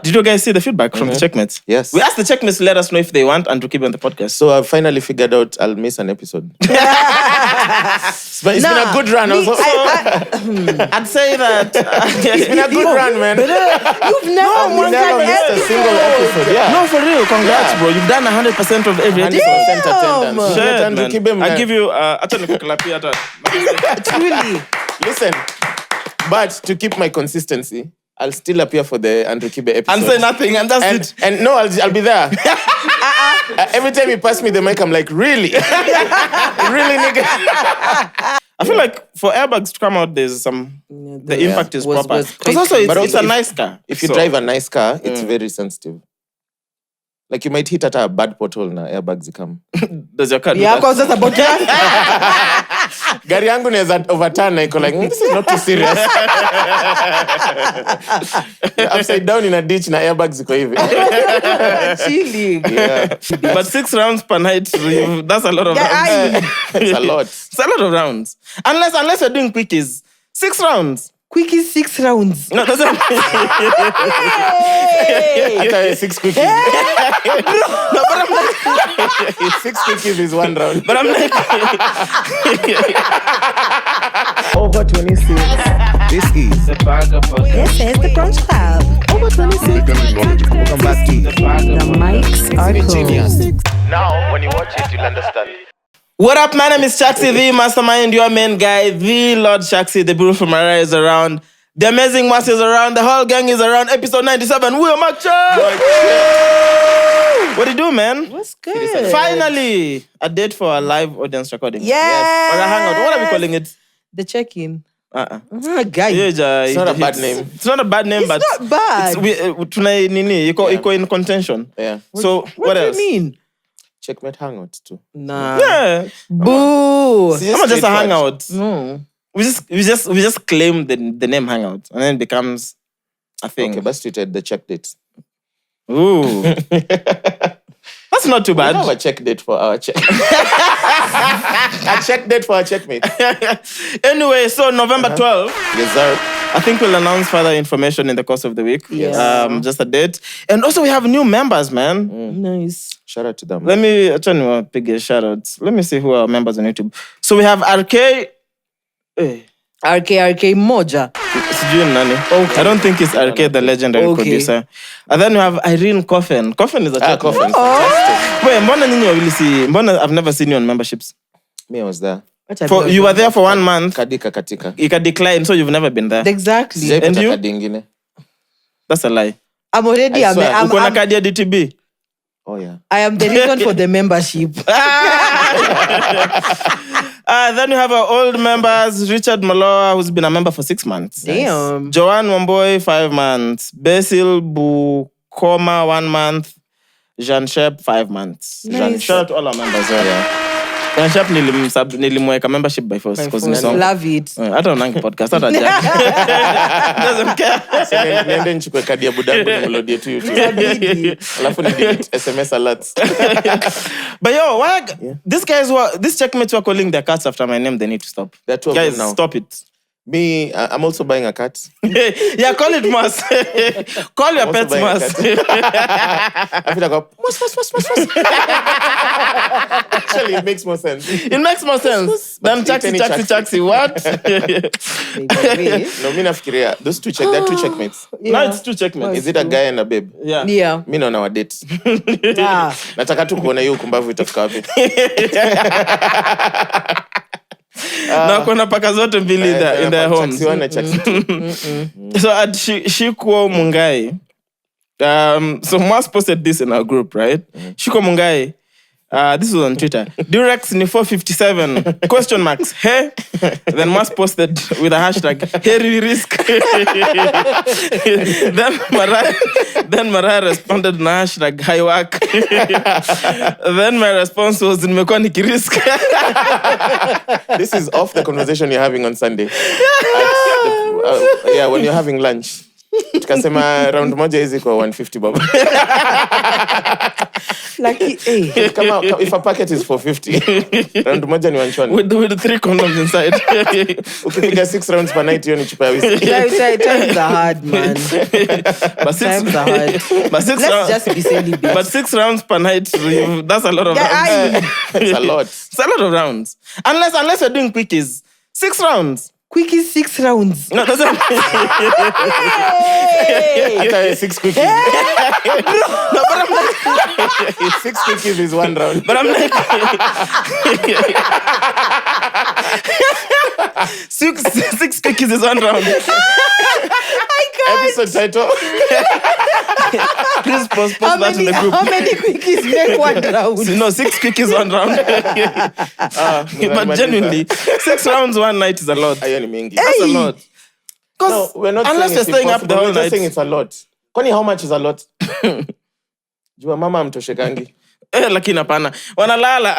Did you guys see the feedback from the Cheque Mates? Yes. We asked the Cheque Mates to let us know if they want and to keep on the podcast. So I've finally figured out I'll miss an episode. But it's been a good run. I'd say that it's been a good run, man. You've never missed a single episode. Yeah. No, for real. Congrats, bro. You've done 100% of every 100% attendance. Shit, man. Kibe, I give you Truly. Listen, but to keep my consistency, I'll still appear for the Andrew Kibe episode. and say nothing, and that's it. And no, I'll be there. Every time you pass me the mic, I'm like, really? Really, nigga? I feel like for airbags to come out, there's some... the impact is proper. Because also, it's a nice car. If you drive a nice car, it's very sensitive. Like you might hit at a bad pothole na airbags come. Does your car do Yeah, because that's about that. Gari yangu neza overturn na iko like, this is not too serious. Upside down in a ditch na airbags iko hivi. Chilling. Yeah. But 6 rounds per night, that's a lot of rounds. It's a lot. It's a lot of rounds. Unless you're doing quickies. 6 rounds. Quickie 6 rounds. No, doesn't I thought 6 quickies. No, but I'm like... 6 quickies is 1 round. But I'm like... Over 26. This is The bag of This is the Brunch Club. Over 26. Welcome back to The mics are closed. Now, when you watch it, you'll understand. What up, my name is Chaxy, the mastermind, your main guy, the Lord Chaxy, the beautiful Mariah is around, the amazing Mwass is around, the whole gang is around, episode 97, we are Macha! What do you do, man? What's good? Finally, a date for a live audience recording. Yes. Or a hangout, what are we calling it? The check-in. Guy. It's not a bad name. It's not a bad name, but... It's not bad. Tunai nini, iko in contention. Yeah. So, What else? do you mean? Checkmate hangout too. Nah. Yeah. Boo. I'm not just a hangout. No. We just claim the name hangout, and then it becomes a thing. Okay, best treated the check dates. Ooh, that's not too We bad. have a check date for our check. A check date for our checkmate. Anyway, so November 12th, Yes, sir. I think we'll announce further information in the course of the week. Yes. Just a date, and also we have new members, man. Nice. Shout out to them. Let me try to pick a shout out. Let me see who are members on YouTube. So we have RK. RK Moja. Sijui ni nani. I don't think it's RK, the legendary producer. And then we have Irene Coffin. Coffin is a chat. Coffin. Wait, mbona nyinyi wawili si... Mbona I've never seen you on memberships? Me, I was there. You were there for 1 month. Kadika katika. You can decline, so you've never been there. Exactly. Sijaipata And you? kadi ingine. That's a lie. I'm already... I swear. Uko na kadi ya DTB? Oh, yeah. I am the reason for the membership. Then we have our old members, Richard Maloa, who's been a member for 6 months. Damn. Joanne Wamboy, 5 months. Basil Bukoma, 1 month. Jean Shep, 5 months. Nice. Shout out to all our members. Yeah. Jean Shep nilimweka membership by force. Because ni song. Love it. Hata unangi podcast, hata Jack. Doesn't care. Niende nichukue kadi ya budangu nimulodie tu YouTube. Alafu ni delete SMS alerts. But yo, why these checkmates who are calling their cats after my name, they need to stop. There are 2 of Guys, them now. stop it. Me, I'm also buying a cat. Yeah, call it Mwass. Call your pets buying a Mwass. I feel like Mwass. Actually, it makes more sense. It makes more sense than Chaxy. What? No, me nafikiria. Those 2 there are 2 checkmates. Now it's 2 checkmates. Is it a guy and a babe? Yeah. Yeah. Me naona wa date. Ah. Nataka tu kuona hiyo ukumbavu itafika wapi. Na kuna paka zote mbili in their homes. Chaxy 1 na Chaxy 2. So at Shiko Mungai, so Mwass posted this in our group, right? Shiko Mungai, this was on Twitter. Durex ni 457 ? Hey. Then Mwass posted with a hashtag Harry risk. then Mariah responded na hashtag high work. Then my response was nimekuwa nikirisk. This is off the conversation you're having on Sunday. Yeah, when you're having lunch. Tukasema round moja hizi kwa 150 bob. Lucky, hey. Kama if a packet is 450, round moja ni 120. With 3 condoms inside. Ukipiga 6 rounds per night hiyo ni chupa ya whisky. Times are hard, man. But Times are hard. But 6 Let's rounds. just be celibate. But 6 rounds per night, that's a lot of rounds. It's a lot. It's a lot of rounds. Unless you're doing quickies. 6 rounds. Quickie 6 rounds. No, that's not. Hey! Hata 6 quickies. No, but I'm like, 6 quickies is 1 round. but I'm like, six quickies is 1 round. Episode title. Please post How that in the group. many quickies make 1 round? No, 6 quickies 1 round. But genuinely, 6 rounds 1 night is a lot. Hiyo ni mingi. That's a lot. No, we're not Unless saying you're staying up the whole we're just night. saying it's a lot. Kwani how much is a lot? Jua mama mtoshekangi. Lakini hapana. Wanalala.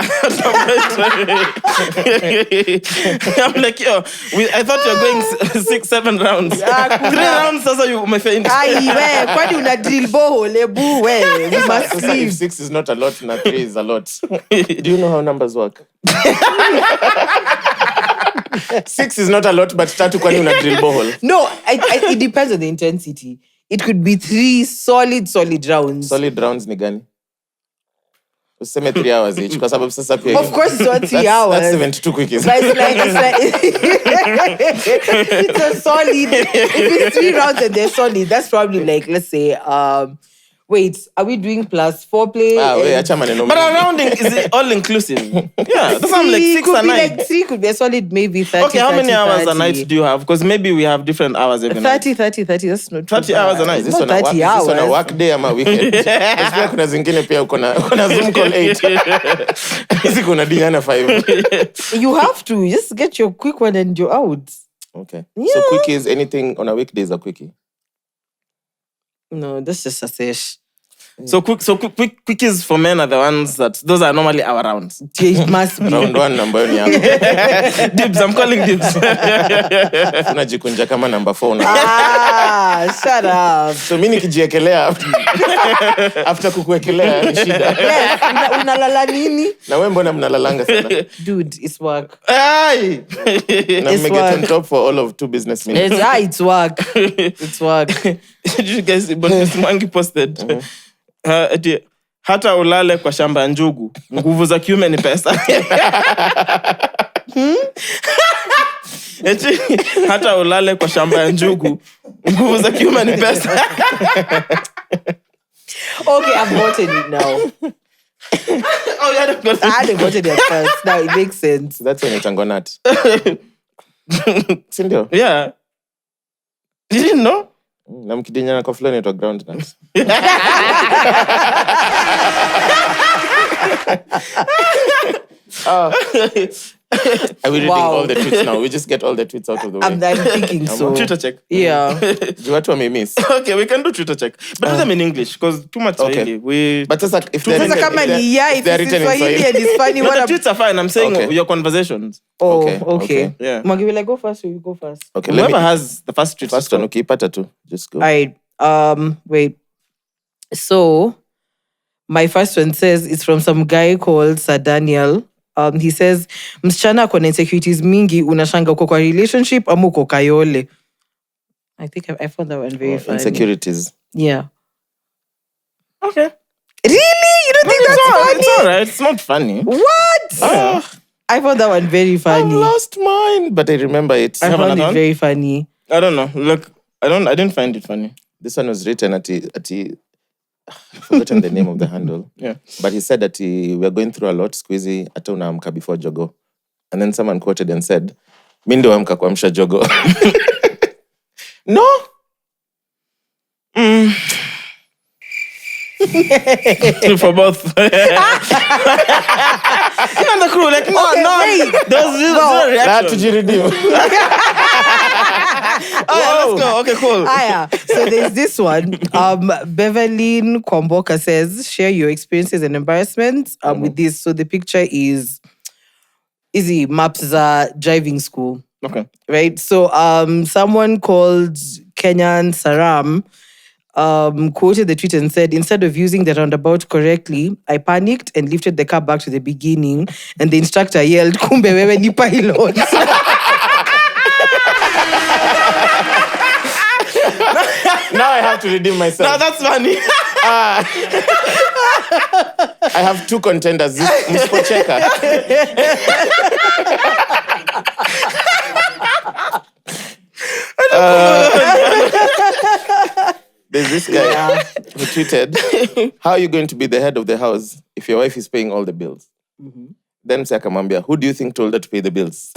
I'm like, yo, I thought you were going 6-7 rounds. 3 rounds sasa you umefaint. Ai, we, kwani una drill borehole, ebu, we. We must Sasa if leave. 6 is not a lot, na 3 is a lot. Do you know how numbers work? 6 is not a lot, but 3 kwani una drill borehole. No, it depends on the intensity. It could be 3 solid rounds. Solid rounds ni gani? Useme 3 hours each kwa sababu sasa pia Of course, it's not 3 hours. That's 72 quickies. But it's a solid. If it's 3 rounds and they're solid, that's probably like, let's say, wait, are we doing plus foreplay? Wait, acha maneno. But a rounding is all inclusive. Yeah, that's why I'm like 6 could a be night. like 3 could be a solid maybe 30. Okay, how many 30, hours 30. a night do you have? Because maybe we have different hours every night. 30. That's not 30 hours a night. Is this Not on a 30 work, is this on a hours. work day ama weekend? Pia kuna zingine pia uko na Zoom call 8. Hizi kuna dinyana 5. You have to just get your quick one and you're out. Okay. Yeah. So quickies, anything on a weekday is a quickie. No, that's just a sesh. So quickies for men are the ones those are normally our rounds. It must be. Round 1 ambayo ni yangu. Dibs, I'm calling dibs. Unajikunja kama number 4 na. Shut up. So mimi nikijiekelea after kukuekelea ni shida. Yes, unalala nini? Na wewe mbona mnalalanga sana? Dude, it's work. Ay! Na It's get on work. top for all of 2 business minutes. It's work. It's work. Did you guys see but Mwangi posted? Ati, hata ulale kwa shamba ya njugu, nguvu za kiume ni pesa. Ati, hata ulale kwa shamba ya njugu, nguvu za kiume ni pesa. Okay, I've gotten it now. Oh, yeah, I've got I hadn't gotten it at first. Now it makes sense. So that's when it's nut. Si ndio? Yeah. You didn't know? Na mkidinyana kwa flow inaitwa groundnut. Are we reading Wow. all the tweets now? We just get all the tweets out of the way. I'm thinking so. Twitter check. Yeah. Do watu wamemiss? Okay, we can do Twitter check. But do them in English, because too much Okay. Swahili. But sasa if they're Sasa kama ni if they're it's written in Swahili Swahili. and it's funny, No, what the I'm... tweets are fine. I'm saying Okay. your conversations. Oh, Okay, okay. Yeah. Mwagi, will I go first or you go first? Okay, Whoever has the first tweet. first one, ukiipata tu. Just go. All right. Wait. So, my first one says it's from some guy called Sir Daniel. He says, msichana ako na insecurities mingi, unashanga uko kwa relationship ama uko kayole. I think I found that one very funny. Insecurities. Yeah. Okay. Really? You don't think that's funny? It's all right. It's not funny. What? I found that one very I funny. lost mine, but I remember it. I have found another it one? very funny. I don't know. Look, I didn't find it funny. This one was written at I've forgotten the name of the handle. Yeah. But he said that we're going through a lot, squeezy, hata unaamka before jogo. And then someone quoted and said, mi ndo amka kuamsha jogo. No. For both. Even the crew, like, no, Okay, no. wait. There was zero That reaction. tujiredeem. Oh, yeah, let's go. Okay, cool. Yeah. So there's this one. Beverly Kwamboka says, share your experiences and embarrassments with this. So the picture is Maps driving school. Okay. Right? So someone called Kenyan Saram quoted the tweet and said, instead of using the roundabout correctly, I panicked and lifted the car back to the beginning, and the instructor yelled, "Kumbe wewe ni pilot." Now I have to redeem myself. No, that's funny. I have two contenders. This Mspocheka. There's this guy who tweeted, "How are you going to be the head of the house if your wife is paying all the bills?" Then Sakamambia, "Who do you think told her to pay the bills?"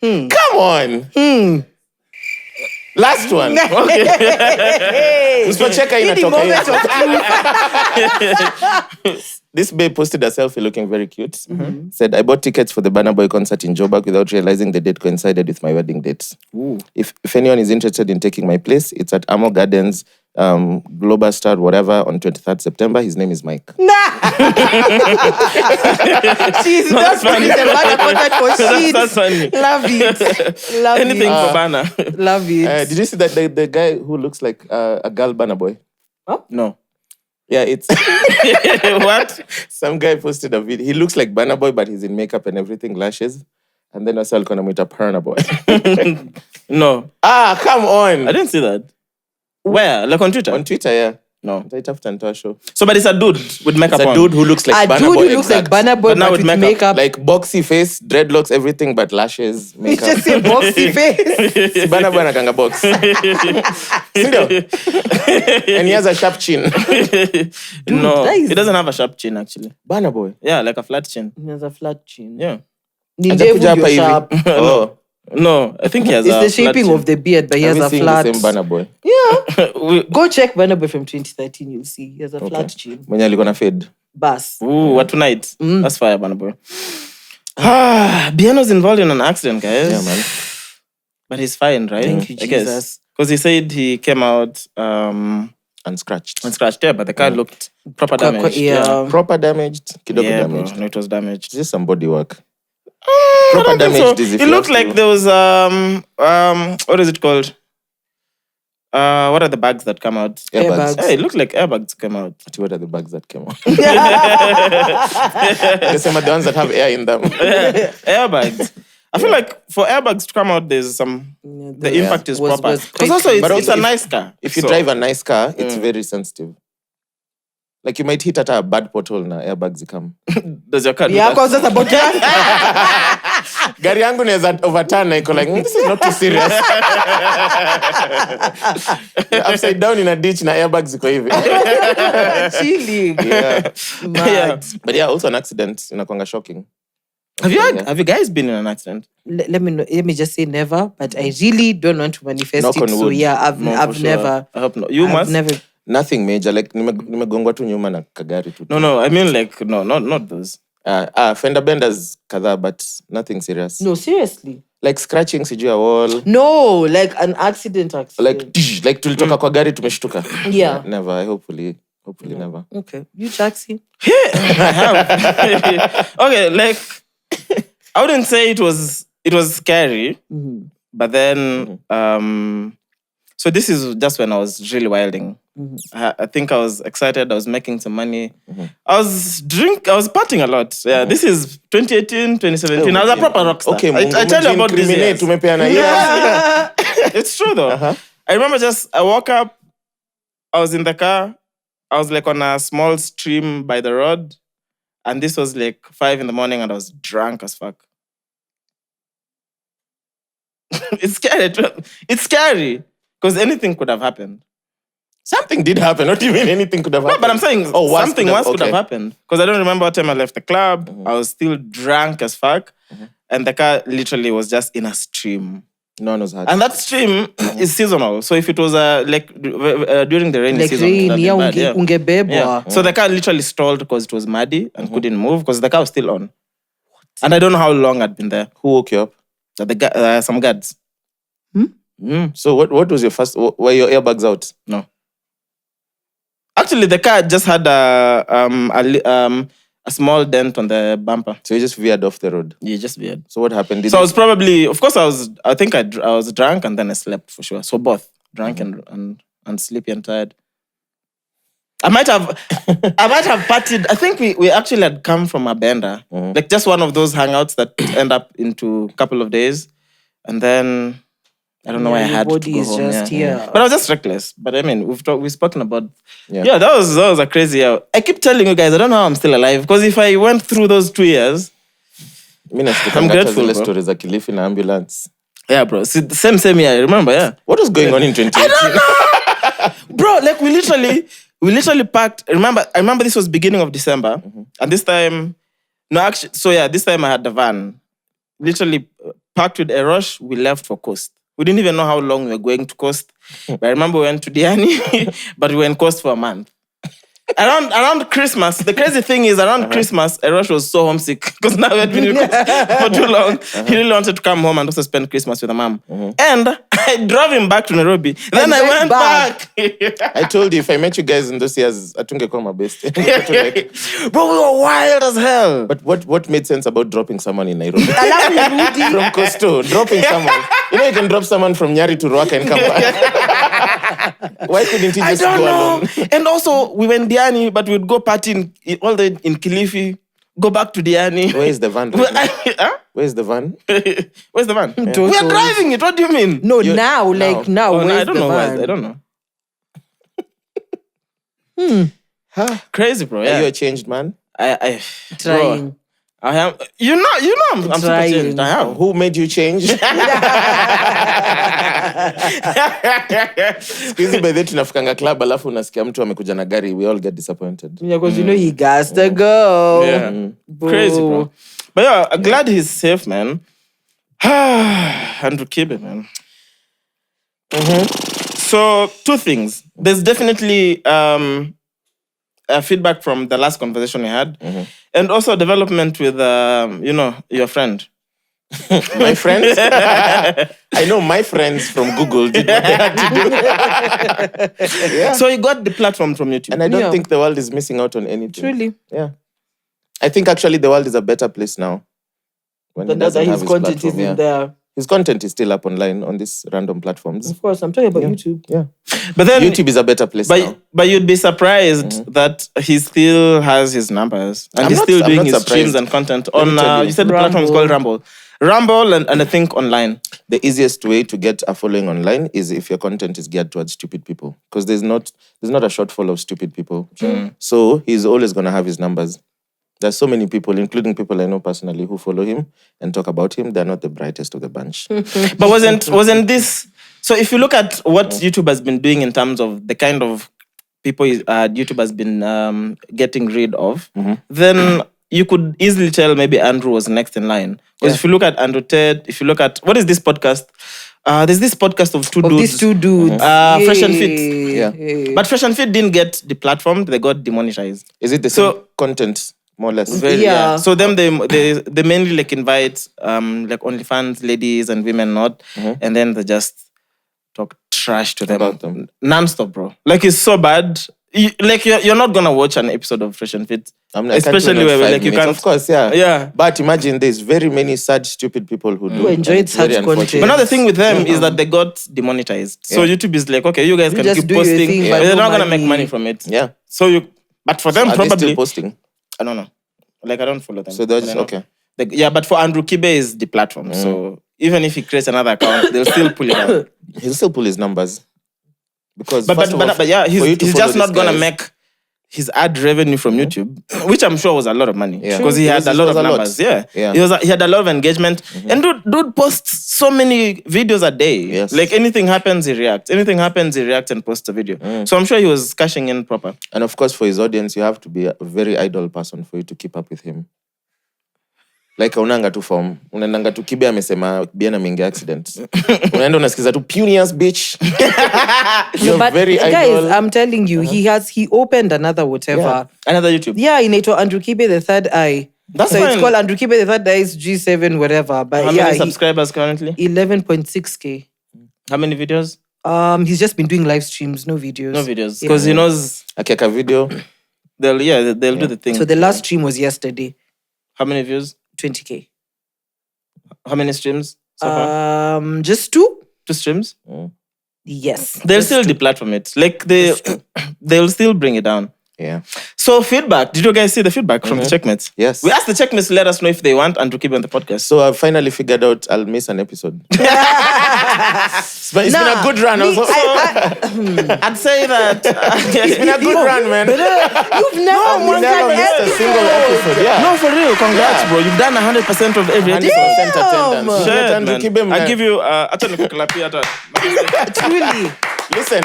Come on. Last one. Okay. Mspocheka inatoka hiyo. This babe posted a selfie looking very cute. Said, "I bought tickets for the Burna Boy concert in Joburg without realizing the date coincided with my wedding date. If anyone is interested in taking my place, it's at Amo Gardens, Global Star, whatever, on 23rd September. His name is Mike." She's not funny. That's funny. Love it. Love Anything it. for Bana. Love it. Did you see that the guy who looks like a girl Burna Boy? No. Yeah, it's What? some guy posted a video. He looks like Burna Boy, but he's in makeup and everything, lashes. And then also alikuwa anamuita Burna Boy. No. Come on. I didn't see that. Where? Like on Twitter? On Twitter, yeah. No. Show. So, but it's a dude with makeup It's a on. dude who looks like A Burna dude Boy. who looks like exact. Burna Boy, But now but with with makeup. makeup. Like boxy face, dreadlocks, everything but lashes, makeup. Just say boxy face. Si Burna Boy anakanga box. Sindio? And he has a sharp chin. No. that is- He doesn't have a sharp chin, actually. Burna Boy. Yeah, like a flat chin. He has a flat chin. Yeah. Ni Hajakuja ndevu hapa ndio hivi. sharp. Oh. No, I think he has It's a the flat shaping chin. of the beard, but he Have has you a seen flat. the same Burna Boy? Go check Burna Boy from 2013. You'll see he has a flat chin. Mwenye alikuwa na fade. Bas. Ooh, what tonight? That's fire, Bana Boy. Biano's involved in an accident, guys. Yeah, man. But he's fine, right? Thank you, I guess. Jesus. Because he said he came out Unscratched. unscratched, yeah, but the car looked proper damaged. Yeah. Proper damaged. Kidogo Yeah, damaged. bro. No, it was damaged. It's just some body work. I Proper don't think damaged so. is if It you looked have like to- there was what is it called? What are the bags that come out? Airbags. Airbags. Hey, it looked like airbags came out. What are the bags that came out? The same are the ones that have air in them. Airbags. I feel like for airbags to come out, there's some the impact is was- proper. was Because quite also it's, But it's a also nice car. If you So- drive a nice car, it's very sensitive. Like you might hit at a bad pothole na airbags come. does your car do Yeah, that? because that's about Gari yangu naweza overturn na iko like, this is not too serious. You're upside down in a ditch na airbags iko hivi. chilling. Yeah. Mad. Yeah. But yeah, also an accident inakwanga shocking. Have you guys been in an accident? Let me just say never, but I really don't want to manifest Knock it. on So wood. yeah, I've No, for sure. never. I hope not. You I've must. never. Nothing major. Like nimegongwa tu nyuma na kagari tu. No. I mean, like, no, not those. Fender benders kadhaa, but nothing serious. No, seriously. Like scratching sijui ya wall. No, like an accident. Like tulitoka kwa gari tumeshtuka. Yeah. Never. Hopefully never. Okay, you Chaxy. I have. Okay, like I wouldn't say it was scary, but then so this is just when I was really wilding. I think I was excited. I was making some money. I was partying a lot. Yeah, this is 2018, 2017. I was a proper rock star. Okay, I tell you about this. Years. Tumepeana years. It's true though. I remember I woke up, I was in the car, I was like on a small stream by the road, and this was like 5 a.m, and I was drunk as fuck. It's scary. It's scary because anything could have happened. Something did happen. What do you mean anything could have happened? No, but I'm saying something worse worse could have happened. Because I don't remember what time I left the club. I was still drunk as fuck. And the car literally was just in a stream. No one was hurt. And that stream is seasonal. So if it was during the rainy Like season, rain, that'd be yeah, bad, ungebebwa. yeah. So the car literally stalled because it was muddy and couldn't move because the car was still on. And I don't know how long I'd been there. Who woke you up? Some guards. So what was your first? Were your airbags out? No. Actually, the car just had a small dent on the bumper. So you just veered off the road. Yeah, just weird. So what happened? So I was probably, of course, I think I was drunk and then I slept for sure. So both. drunk and sleepy and tired. I might have partied. I think we actually had come from a bender, like just one of those hangouts that end up into a couple of days, and then I don't know why I had to go home. But I was just reckless. But I mean, we've spoken about. Yeah, that was a crazy year. I keep telling you guys, I don't know how I'm still alive, because if I went through those 2 years, I'm grateful, bro. Stories of Kilifi in ambulance. Yeah, bro. See, the same year. I remember. Yeah. What was going on in 2018? I don't know, bro. Like we literally packed. I remember this was beginning of December, and this time, this time I had the van. Literally packed with a rush. We left for Coast. We didn't even know how long we were going to Coast. But I remember we went to Diani, but we were in Coast for a month. Around Christmas, the crazy thing is Christmas, Erosh was so homesick because now we had been in Coast for too long. He really wanted to come home and also spend Christmas with the mom. And I drove him back to Nairobi. Then I went back. I told you, if I met you guys in those years, I think I call my best. Bro, we were wild as hell. But what made sense about dropping someone in Nairobi? From Costo, dropping someone. You know, you can drop someone from Nyari to Ruaka and come back. Why couldn't he just go alone? And also, we went Diani, but we'd go party all the in Kilifi, go back to Diani. Where is the van? Where's the van? Where's the van? Yeah. We are driving it. What do you mean? No, now. Oh, where's I don't the know. van? I don't know. Crazy, bro. Yeah. Are you a changed man? I Trying. Bro, I am. You know, I'm super changed. I am. Who made you change? Squeezy by the tunafukanga club alafu unasikia mtu amekuja na gari, we all get disappointed. Yeah, because you know he has to go. Yeah. Crazy, bro. But yeah, I'm glad he's safe, man. Andrew Kibe, man. So, 2 things. There's definitely feedback from the last conversation we had. And also development with, your friend. My friends? I know my friends from Google did what they had to do. Yeah. So you got the platform from YouTube. And I don't think the world is missing out on anything. Truly. Yeah. I think actually the world is a better place now. When but that's his content isn't there. His content is still up online on these random platforms. Of course, I'm talking about YouTube. Yeah. But then YouTube is a better place now. But you'd be surprised that he still has his numbers. And he's still doing his streams and content on, you said the platform is called Rumble. Rumble and I think online. The easiest way to get a following online is if your content is geared towards stupid people. Because there's not a shortfall of stupid people. So he's always going to have his numbers. There's so many people, including people I know personally, who follow him and talk about him. They're not the brightest of the bunch. But wasn't this... So if you look at what YouTube has been doing in terms of the kind of people YouTube has been getting rid of, then you could easily tell maybe Andrew was next in line. Because if you look at Andrew Ted, if you look at... What is this podcast? There's this podcast of two dudes. These 2 dudes. Fresh and Fit. Yeah. But Fresh and Fit didn't get deplatformed. They got demonetized. Is it the same content? More or less. So them they mainly like invite like OnlyFans ladies and women and then they just talk trash to them about them non-stop, bro. Like it's so bad. You're not gonna watch an episode of Fresh and Fit, especially where like you can. Of course, yeah. But imagine there's very many sad, stupid people who do enjoy such content. But now the thing with them is that they got demonetized. So YouTube is like, okay, you guys can keep posting, but they're not gonna make money from it. Yeah. So but for them probably still posting. I don't know. Like, I don't follow them. So they're just, okay. But for Andrew Kibe is the platform. So even if he creates another account, they'll still pull it out. He'll still pull his numbers. Because he's just not going to make his ad revenue from YouTube, which I'm sure was a lot of money. Because he had a lot of numbers. Yeah. He had a lot of engagement. And dude posts so many videos a day. Yes. Like anything happens, he reacts. Anything happens, he reacts and posts a video. So I'm sure he was cashing in proper. And of course, for his audience, you have to be a very idle person for you to keep up with him. Like unanga tu form. Unaendanga tu Kibe amesema Biana mingi accident. Unaenda unasikiza tu punious bitch. You're but very guys, idle. I'm telling you, he opened another whatever. Yeah. Another YouTube. Yeah, inaitwa Andrew Kibe the Third Eye. That's so fine. It's called Andrew Kibe the Third Eye's G7 whatever. But how many subscribers currently? 11.6K. How many videos? He's just been doing live streams, no videos. No videos. Because he knows Akiaka video. They'll do the thing. So the last stream was yesterday. How many views? 20K. How many streams so far? Just 2. 2 streams? Yes. They'll still deplatform it. Like they'll still bring it down. Yeah. So feedback. Did you guys see the feedback from the Cheque Mates? Yes. We asked the Cheque Mates to let us know if they want Andrew Kibe on the podcast. So I finally figured out I'll miss an episode. It's been a good run. I'd say that It's been a good run, man. You've never missed a single episode. Yeah. no, for real. Congrats, bro. You've done 100% of every 100% episode. attendance. Shit, Andrew man. Kibe, man. I give you acha nikuklapia hata. Truly. Listen,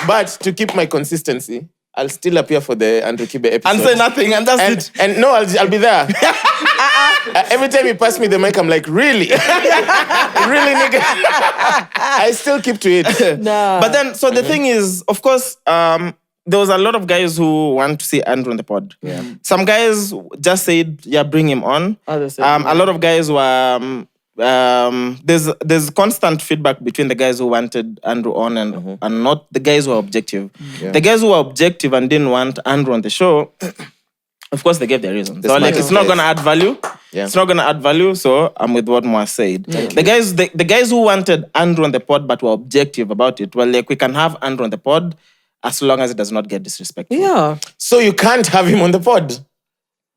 but to keep my consistency, I'll still appear for the Andrew Kibe episode. And say nothing, and that's it. And no, I'll be there. Every time you pass me the mic, I'm like, really? Really, nigga? I still keep to it. Nah. But then, so the thing is, of course, there was a lot of guys who want to see Andrew on the pod. Yeah. Some guys just said, yeah, bring him on. Others said, A lot of guys were... there's constant feedback between the guys who wanted Andrew on and not the guys who are objective. Yeah. The guys who are objective and didn't want Andrew on the show, of course, they gave their reasons. So like, it's not going to add value. Yeah. It's not going to add value. So I'm with what Mwass said. The guys who wanted Andrew on the pod but were objective about it, well, like we can have Andrew on the pod as long as it does not get disrespectful. Yeah. So you can't have him on the pod.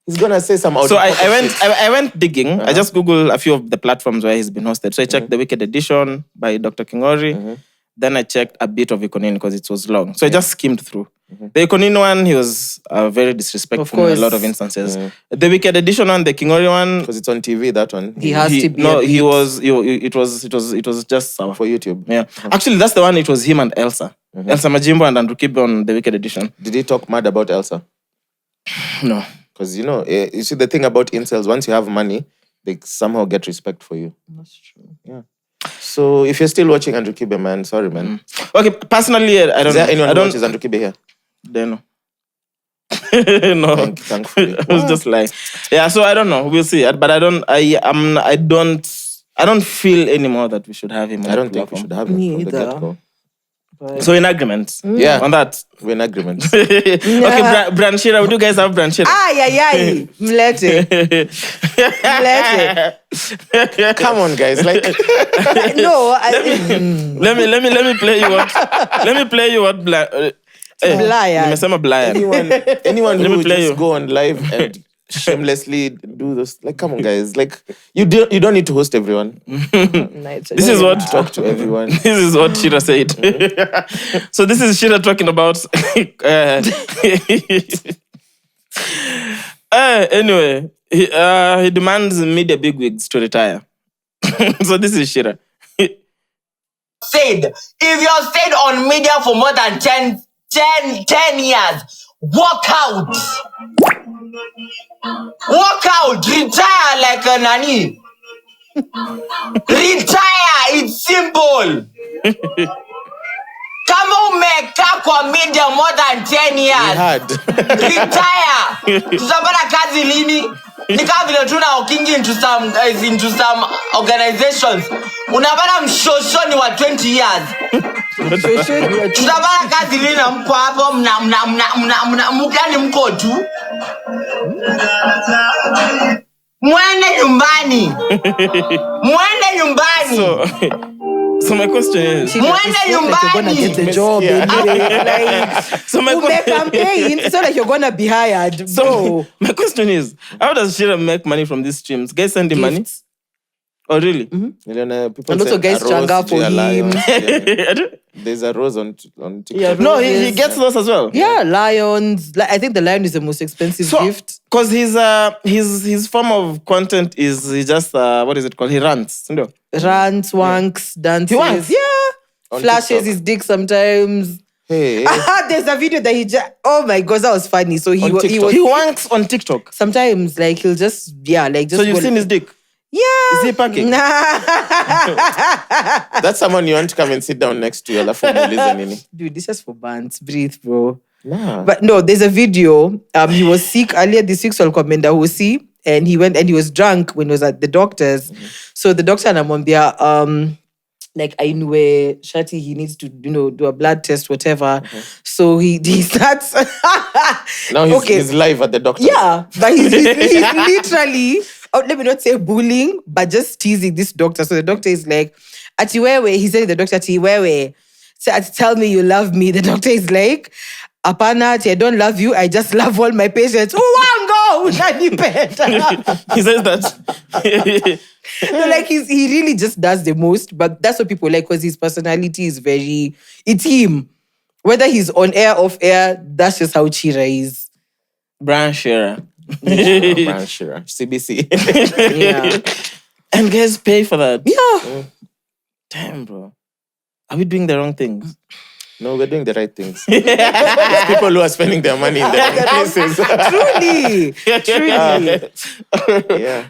He's gonna say some out. So I went digging. I just Googled a few of the platforms where he's been hosted. So I checked the Wicked Edition by Dr. Kingori. Then I checked a bit of Ikonini because it was long. So I just skimmed through. The Ikonini one, he was very disrespectful in a lot of instances. The Wicked Edition one, the Kingori one, because it's on TV. That one. He has to be. No, a he bit- was. It was just sour. For YouTube. Yeah. Actually, that's the one. It was him and Elsa. Elsa Majimbo and Andrew Kibe on the Wicked Edition. Did he talk mad about Elsa? No. Because you see the thing about incels, once you have money, they somehow get respect for you. That's true. Yeah. So if you're still watching Andrew Kibe, man, sorry, man. Okay, personally, I don't. Is there anyone I who don't. watches Andrew Kibe here? They know. No. Thankfully. It was just like, yeah. So I don't know. We'll see. But I don't. I don't feel anymore that we should have him. I don't think we should have him Me from the either. get-go. So in agreement. Yeah. On that. We're in agreement. Okay, Brand Shira. Would you guys have Brand Shira? Ay. Mlete. Come on, guys. Like, No. Let me play you what. Let me play you what. Blind. Nimesema blind. anyone Let who me would play just you. go on live and shamelessly do this, like, come on, guys. Like, you don't need to host everyone. This is what Talk to everyone. This is what Shira said. So this is Shira talking about. Anyway, he demands media bigwigs to retire. So this is Shira. Said, if you've stayed on media for more than 10 years, walk out. Walk out. Retire like a nani. Retire. It's simple. Kama umekaa kwa media more than 10 years, Hard. retire. Tutapata kazi lini? Ni kama vile tuna ukingi into some organizations. Unapata mshoshoni wa 20 years. Tutapata kazi lini na mko hapo mkani mko tu. Mwende nyumbani. Mwende nyumbani. So my question is. Mwende You're gonna get the nyumbani. job. Yeah. Like, So my you make campaign. It's not like you're gonna be hired. So Bro. my question is, how does Shira make money from these streams? Guys send him money? Gifts. Oh really? People And also send guys a rose changa to for your him. lions. Yeah. I don't- There's a rose on TikTok. Yeah, No, he roses. gets those as well. Yeah, lions. Like, I think the lion is the most expensive So, gift. because his form of content is he just what is it called? He rants. You know? Rants, wanks, dances. wanks? Yeah. On Flashes TikTok. his dick sometimes. Hey. There's a video that he just... Oh my God, that was funny. So he On was... TikTok. He wanks on TikTok. Sometimes, like, he'll just... Yeah, like, just... So you've go- seen his dick? Yeah. Is he packing? Nah. That's someone you want to come and sit down next to. Alafu muulize nini. Dude, this is for bands. Breathe, bro. Nah. But no, there's a video. He was sick earlier this week, so I'll comment that was sick. And he went and he was drunk when he was at the doctor's. So the doctor anamwambia, like ainue shati, he needs to, do a blood test, whatever. So he starts. Now he's live at the doctor. Yeah, but he's literally let me not say bullying, but just teasing this doctor. So the doctor is like, Atiwewe, he said to the doctor, Atiwewe, tell me you love me. The doctor is like, Apana, I don't love you. I just love all my patients. Uwango, unanipenda. He says that. No, like he really just does the most, but that's what people like because his personality is it's him. Whether he's on air, off air, that's just how Chira is. Brian Shira. Brian Shira. CBC. Yeah. And guys pay for that. Yeah. Damn, bro. Are we doing the wrong things? No, we're doing the right things. There's people who are spending their money in the wrong places. Truly. Yeah.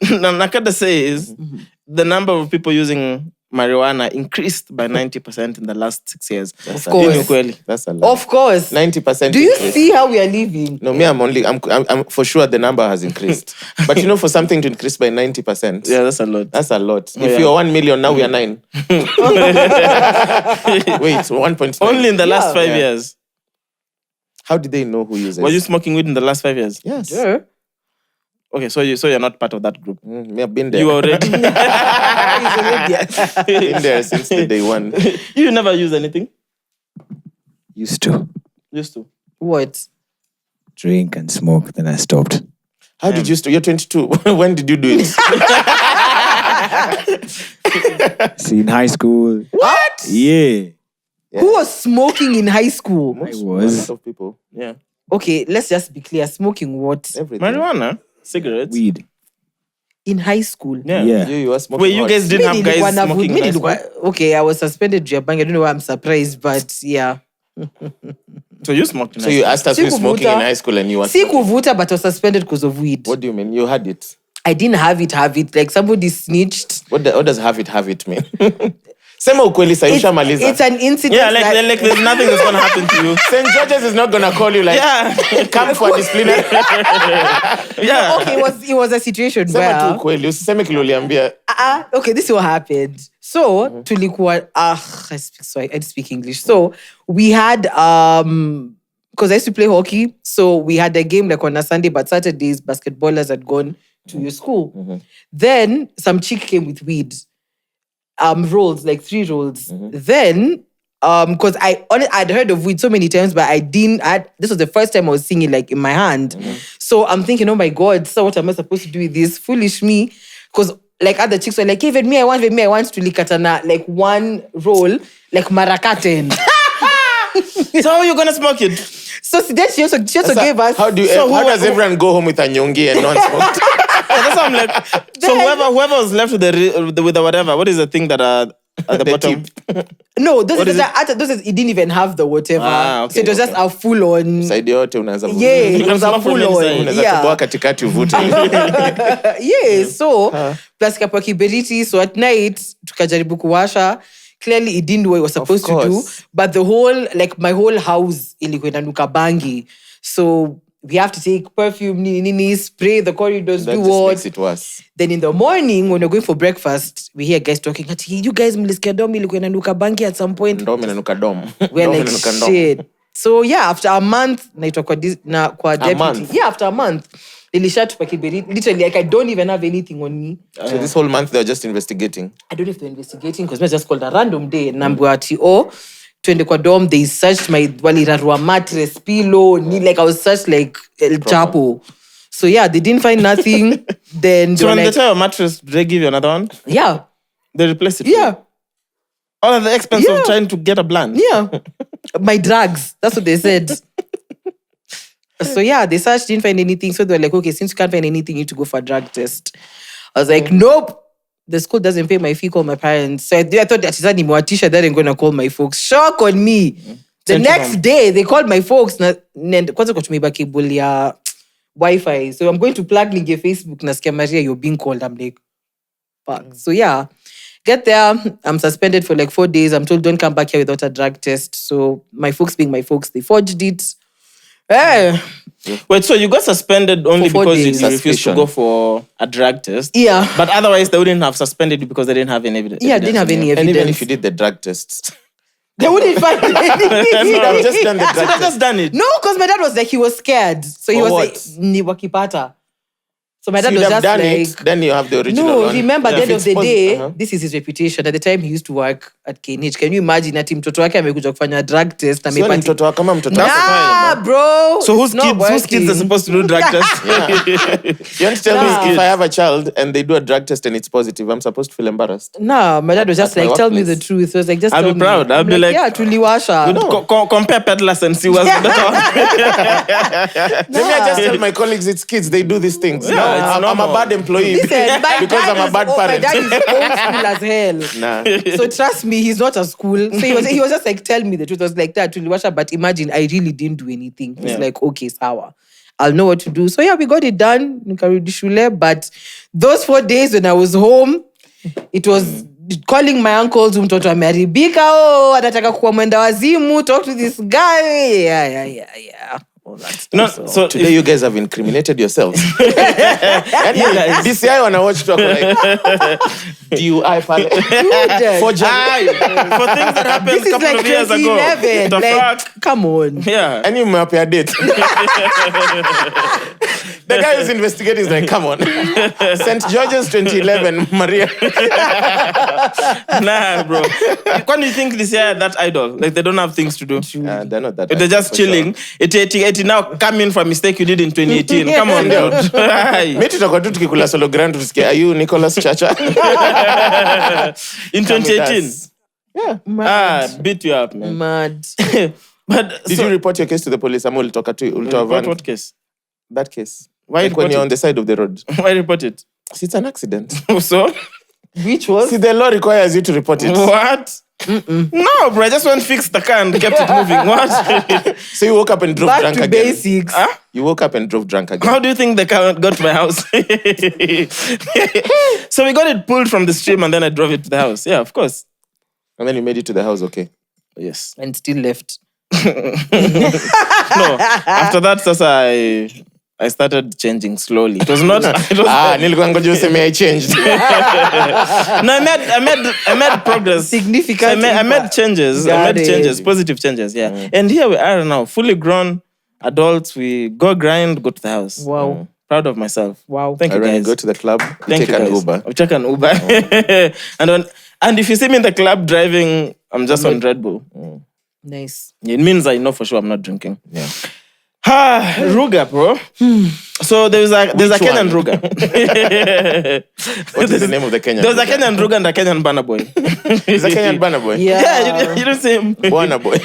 Nakada says the number of people using marijuana increased by 90% in the last 6 years. Of course. That's a lot. Of course. 90%. Do you increase. see how we are living? No, me, I'm for sure the number has increased. But for something to increase by 90%. Yeah, that's a lot. That's a lot. If you're 1 million, now we are 9. Wait, 1.9. Only in the last 5 years. How did they know who uses? Were you smoking weed in the last 5 years? Yes. Yeah. Okay, so you're not part of that group. Me, I've been there. You already. Been there since the day one. You never use anything? Used to Used to. What? drink and smoke, then I stopped. How did you start? You're 22. When did you do it? See, in high school. What? Yeah. Who was smoking in high school? I was. A lot of people. Yeah. Okay, let's just be clear. Smoking what? Everything. Marijuana? Cigarettes? Weed. In high school? Yeah. You are smoking. Wait, you what? guys didn't have guys smoking in high school? Okay, I was suspended to Japan. I don't know why I'm surprised, but yeah. So you smoked in So high you school? asked us who's smoking in high school and you want. Sikuvuta, but I was suspended because of weed. What do you mean? You had it. I didn't have it. Like somebody snitched. What does have it mean? Sema ukweli sayusha maliza. It's an incident. Yeah, like there's nothing that's going to happen to you. St. George's is not going to call you like, come for disciplinary. Yeah. Okay, it was a situation Sema tu where... ukweli, usiseme kile uliambia. Okay, this is what happened. So, tulikuwa... I speak English. So, we had... Because I used to play hockey. So, we had a game like on a Sunday, but Saturdays, basketballers had gone to your school. Then, some chick came with weed. Rolls, like 3 rolls. Then, because I'd heard of weed so many times, but this was the first time I was seeing it like in my hand. So I'm thinking, oh my God, so what am I supposed to do with this? Foolish me. Because like other chicks were like, hey, me, I want to likatana, like 1 roll, like marakaten. So how are you going to smoke it? So then she also gave us... How does everyone go home with a nyongi and non-smoked? That's what I'm like. So whoever was left with the whatever, what is the thing that at the bottom? No, those it didn't even have the whatever. Okay, so it was just a full on... Side yote unaanza vuta. Yeah, it was a full on. Unaweza kuboa katikati uvute. Yeah, so plus kapo kiberiti, so at night tukajaribu kuwasha. Clearly it didn't do what it was supposed to do, but my whole house ilikuwa inanuka bangi. So we have to take perfume, spray the corridors, That do just what. makes it worse. Then in the morning, when we're going for breakfast, we hear guys talking, you guys mlisikia dom ilikuwa inanuka bangi at some point. Ndom inanuka dom. We're like, shit. So yeah, after a month, naitwa kwa deputy. month? Yeah, after a month. Nilishatupa kiberiti. Literally, like I don't even have anything on me. So this whole month they were just investigating. I don't know if they're investigating because I just called a random day. Naambiwa ati, twende kwa dorm, they searched my walirarua mattress, pillow, like I was searched like El Chapo. So yeah, they didn't find nothing. Then So when like, they tell you a mattress, do they give you another one? yeah. They replace it? Yeah. All at the expense Yeah. of trying to get a bland? Yeah. My drugs. That's what they said. So yeah, they searched, didn't find anything. So they were like, okay, since you can't find anything, you need to go for a drug test. I was like, nope. The school doesn't pay my fee, call my parents. So I thought that ni mwatisha, that ain't going to call my folks. Shock on me. The next day, they called my folks. Kwanza kutumia cable ya Wi-Fi. So I'm going to plug link your Facebook. Nasikia Maria, you're being called. I'm like, fuck. So yeah. Get there. I'm suspended for like 4 days. I'm told, don't come back here without a drug test. So my folks being my folks, they forged it. Hey. Wait, so you got suspended only For 4 because you days. refused to go for a drug test? Yeah. But otherwise, they wouldn't have suspended you because they didn't have any evidence. Yeah, didn't have any And evidence. even if you did the drug tests. They wouldn't find anything. No, I've just done the So drug they've test. just done it. No, because my dad was like, he was scared. So he For was what? like, ni wakipata. So my dad you'd was have just done like, it, then you have the original no, one. remember, at the end of the day, Uh-huh. this is his reputation. At the time he used to work at KNH. Can you imagine ati mtoto wake amekuja kufanya drug test na Sio ni amepati- mtoto wako kama mtoto wako. Nah, bro. So whose it's not kids are working. supposed to do drug tests? You want to tell Nah. me if I have a child and they do a drug test and it's positive, I'm supposed to feel embarrassed? Nah, my dad was just At my like, tell me the workplace. truth. He was like, just I'll tell be me. proud. I'll I'm be like, yeah, tuliwasha. Compare peddlers and see what's better. Let me just tell my colleagues it's kids, they do these things. Yeah, No, it's I'm a normal. bad employee Listen, my because dad I'm a is- bad My parent. dad is old school as hell. Nah. So trust me, he's not at school. So he was just like, tell me the truth. I was like, that tuliwasha, but imagine I really didn't do anything. He's Yeah. like, okay, sawa. I'll know what to do. So yeah, we got it done. Nikarudi shule. But those 4 days when I was home, it was calling my uncles, mtoto ameharibika, anataka kuwa mwenda wazimu, talk to this guy. Yeah. All that stuff. No, So- so Today you guys have incriminated yourselves. And DCI wanna watch talk like DUI pale. Dude, Forgery. for things that happened this a is couple like of years ago. 2011. The Like, fuck? come on. Yeah. And you map your date. The guy who's investigating is like, come on. St. George's 2011, Maria. Nah, bro. When do you think this year that idol? Like they don't have things to do. They're not that. They're just for chilling. It now come in for a mistake you did in 2018. Come on, dude. Sure. Me tutakuwa tu tukikula solo grand tusikie, are you Nicholas Chacha? In Come with 2018. us. Yeah. Beat you up, man. Mad. But Did you report your case to the police? Ama ulitoka tu what case? that case? Why Like when report you're it? on the side of the road. Why report it? See, it's an accident. So Which was? See, the law requires you to report it. what? No, bro. I just went fix the car and kept it moving. What? So you woke up and drove Back drunk to again. basics. Huh? You woke up and drove drunk again. How do you think the car got to my house? So we got it pulled from the stream and then I drove it to the house. Yeah, of course. And then you made it to the house, okay? Yes. And still left. No. After that, Sasa, I started changing slowly. It was not. It was, nilikuwa ngoja useme I changed. no, I made progress. Significant. I made changes. I Got made it. changes, positive changes. Yeah. And here we are now, fully grown adults. We go grind, go to the house. Wow. Proud of myself. Wow. Thank you, When you guys. go to the club, Thank take you, an guys. Uber. I'll check an Uber. and if you see me in the club driving, I'm just on Red Bull. Nice. It means I know for sure I'm not drinking. Yeah. Ruger, bro. So there's a Which Kenyan one? Ruger. What is the name of the Kenyan? There's a Kenyan Ruger and a Kenyan Banner Boy. Is a Kenyan banner boy? Yeah. Yeah, you don't see him. Bwana boy.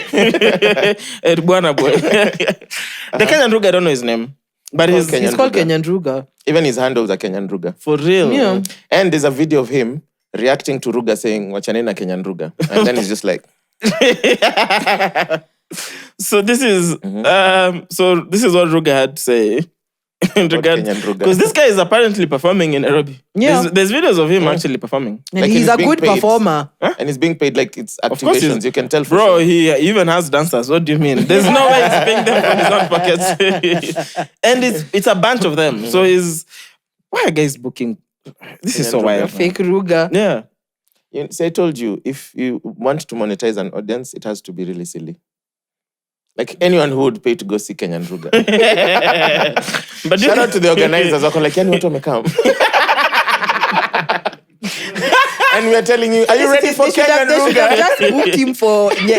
Banner Boy. The Kenyan Ruger, I don't know his name. But he's Kenyan It's called Ruger. Kenyan Ruger. Even his handles are Kenyan Ruger. for real. Yeah. And there's a video of him reacting to Ruger saying, wachane na Kenyan Ruger. And then he's just like, So this is what Ruger had to say in regard, Kenyan Ruger? because this guy is apparently performing in Nairobi. Yeah. There's videos of him actually performing. And Like he's he's a being good paid. performer. and he's being paid like it's Of course, activations. You can tell for bro. sure. He even has dancers. What do you mean? There's no way he's paying them from his own pockets. And it's a bunch of them. So why are guys booking? This is Kenyan so Ruger. wild. Fake Ruger. Yeah. See, I told you, if you want to monetize an audience, it has to be really silly. Like anyone who would pay to go see Kenyan Ruger. But Shout out to the organizers. Wako like, yani watu wamekam. And we're telling you, are you ready for Kenyan They should have Ruger? just booked him for Shoke.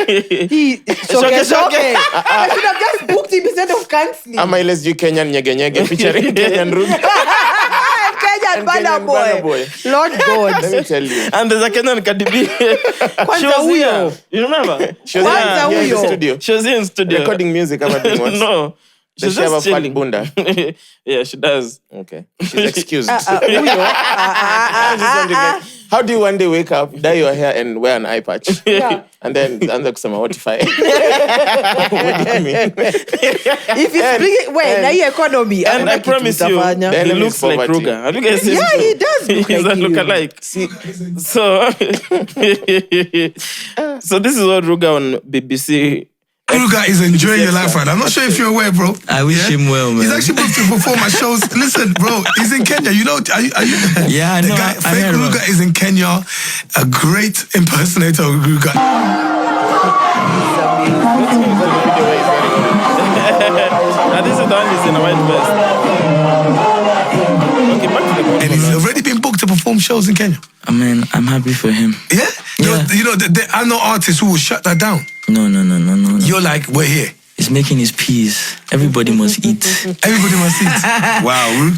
I should have just booked him instead of cancelling. Ama ile sijui Kenyan Nyege Nyege featuring Kenyan Ruger. Kenyan Banner Kenyan Banner Boy. Boy. Lord God. Let me tell you. And there's a Kenyan Cardi B. She was huyo. here. You remember? She was Kwanza here in the huyo. studio. She was here in studio. Recording music ama doing what? No. Does She's she have a just fat chilling. bunda? Yeah, she does. Okay. She's excused. Huyo. I'm just wondering, like, how do you one day wake up, dye your hair, and wear an eye patch? Yeah. And then anza kusema Spotify. What do you mean? If it's bringing, wait, na hii economy. And I promise you, Utafanya. Then- he enemy looks is like poverty. Ruger. Have you guys seen Yeah, him? he does look He's like a you. lookalike. See, So this is what Ruger on BBC. Ruger is enjoying your life right now. I'm not sure if you're aware, bro. I wish him well, man. He's actually booked to perform at shows. Listen, bro, he's in Kenya. You know, are you Yeah, I the know. guy, I fake heard about Ruger is in Kenya. A great impersonator of Ruger. And this is the one who's in a white vest. shows in Kenya? I mean, I'm happy for him. Yeah? You know, I know artists who will shut that down. No. You're like, we're here. He's making his peace. Everybody must eat. Everybody must eat. Wow.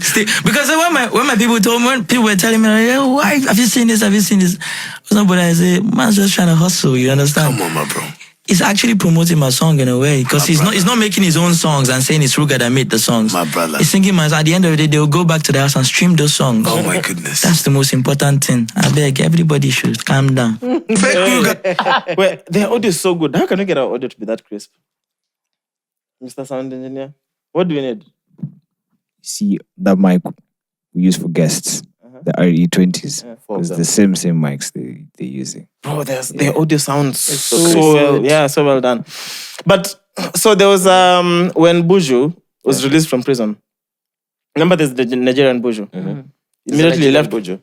Because when my people told me, when people were telling me, why have you seen this? Have you seen this? Somebody I say, man's just trying to hustle. You understand? Come on, my bro. He's actually promoting my song in a way because he's not making his own songs and saying it's Ruger that made the songs. My brother. He's singing at the end of the day, they'll go back to the house and stream those songs. Oh my goodness. That's the most important thing. I beg, everybody should calm down. Fake Ruger. Wait, the audio is so good. How can we get our audio to be that crisp? Mr. Sound Engineer, what do we need? See, that mic we use for guests, the RE20s, it's the same mics they're using. Bro, the audio sounds so well. Yeah, so well done. But so there was when Buju was released from prison. Remember, there's the Nigerian Buju. Immediately left. Buju.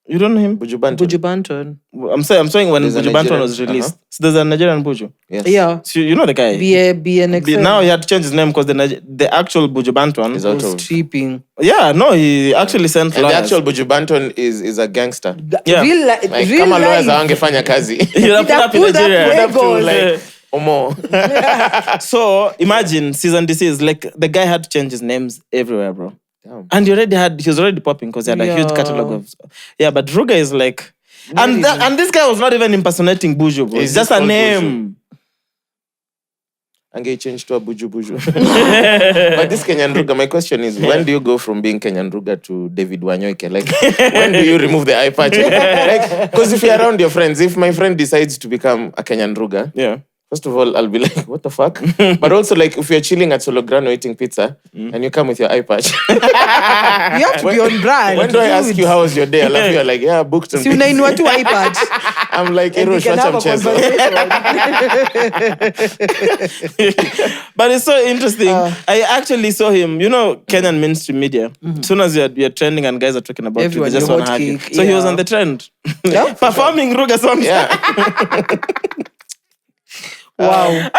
You don't know him? Buju Banton. Buju Banton. I'm saying when There's a Buju Banton Nigerian- was released. So there's a Nigerian Buju. Yes. Yeah. So you know the guy. BNX. Now he had to change his name because the actual Buju Banton Is out was of... tripping. Yeah, no, he actually sent And the lawyers. actual Buju Banton is a gangster. Yeah. Like, kama lawyers hawangefanya kazi. He put up in pulled up Nigeria. Lagos. To like, Omo. So imagine season disease. Like the guy had to change his names everywhere, bro. Damn. And he was already popping because he had a huge catalog of. Yeah, but Ruger is like, and this guy was not even impersonating Buju, bro. It's He's just a called name. And he changed to a Buju. But this Kenyan Ruger, my question is, when do you go from being Kenyan Ruger to David Wanyoike? Like, when do you remove the eye patch? Like, because if you're around your friends, if my friend decides to become a Kenyan Ruger, Yeah. first of all, I'll be like, what the fuck? But also, like, if you're chilling at Solograno eating pizza and you come with your eye patch, You have to be on brand. when do I ask you how was your day? I love you. You're like, yeah, booked on Si unainua tu iPad. I'm like, And Ero, we can have a mchezo. conversation. But it's so interesting. I actually saw him, you know, Kenyan mainstream media. As soon as you're trending and guys are talking about Everyone, it, they just you're want to hot have you. cake, So he was yeah. on the trend. Yeah, Performing Ruger songs. Yeah. Wow.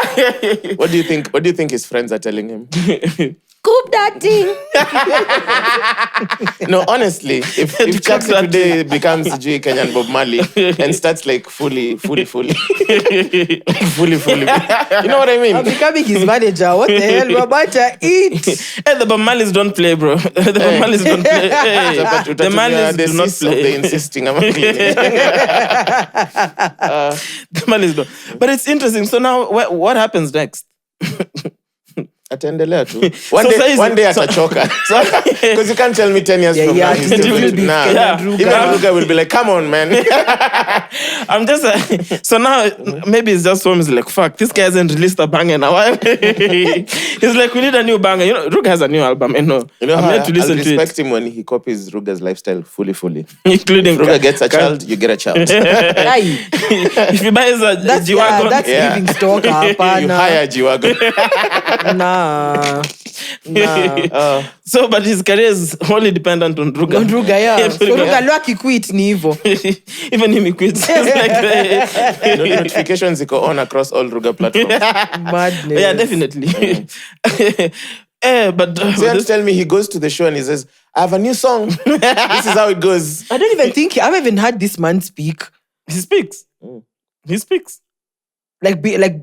What do you think his friends are telling him? Coop that thing. No, honestly, if Chaxy today becomes G Kenyan Bob Marley and starts like fully, like fully. You know what I mean? I'm becoming his manager. What the hell? We're about to eat. Hey, the Bob Marleys don't play, bro. The Bob Marleys don't play. Hey, the Marleys do not Of the play. insisting. I'm like, The Marleys don't. But it's interesting. So now, what happens next? ataendelea tu. saizi- One day atachoka. Because you can't tell me 10 years from now he's still will going to... be Nah. Kenyan Even Ruger. Ruger will be like, come on, man. I'm just so now maybe it's just Somalis like, fuck, this guy hasn't released a banger in a while. He's like, we need a new banger. You know, Ruger has a new album. You know I'm how meant to listen I'll to respect it, him when he copies Ruger's lifestyle fully. including Ruger gets a child, you get a child. Aye. If he buys a That's G-Wagon, that's Yeah. living stock. You Hapana. hire G-Wagon. Nah. so but his career is wholly dependent on Ruger. On Ruger, yeah. So Ruger. Ruger lo akiquit ni hivyo. Even him he quits. It's like, Notifications go on across all Ruger platforms. Madness. yeah, definitely. But So you have to tell me he goes to the show and he says, I have a new song. This is how it goes. I don't even think I haven't even heard this man speak. he speaks. He speaks. Like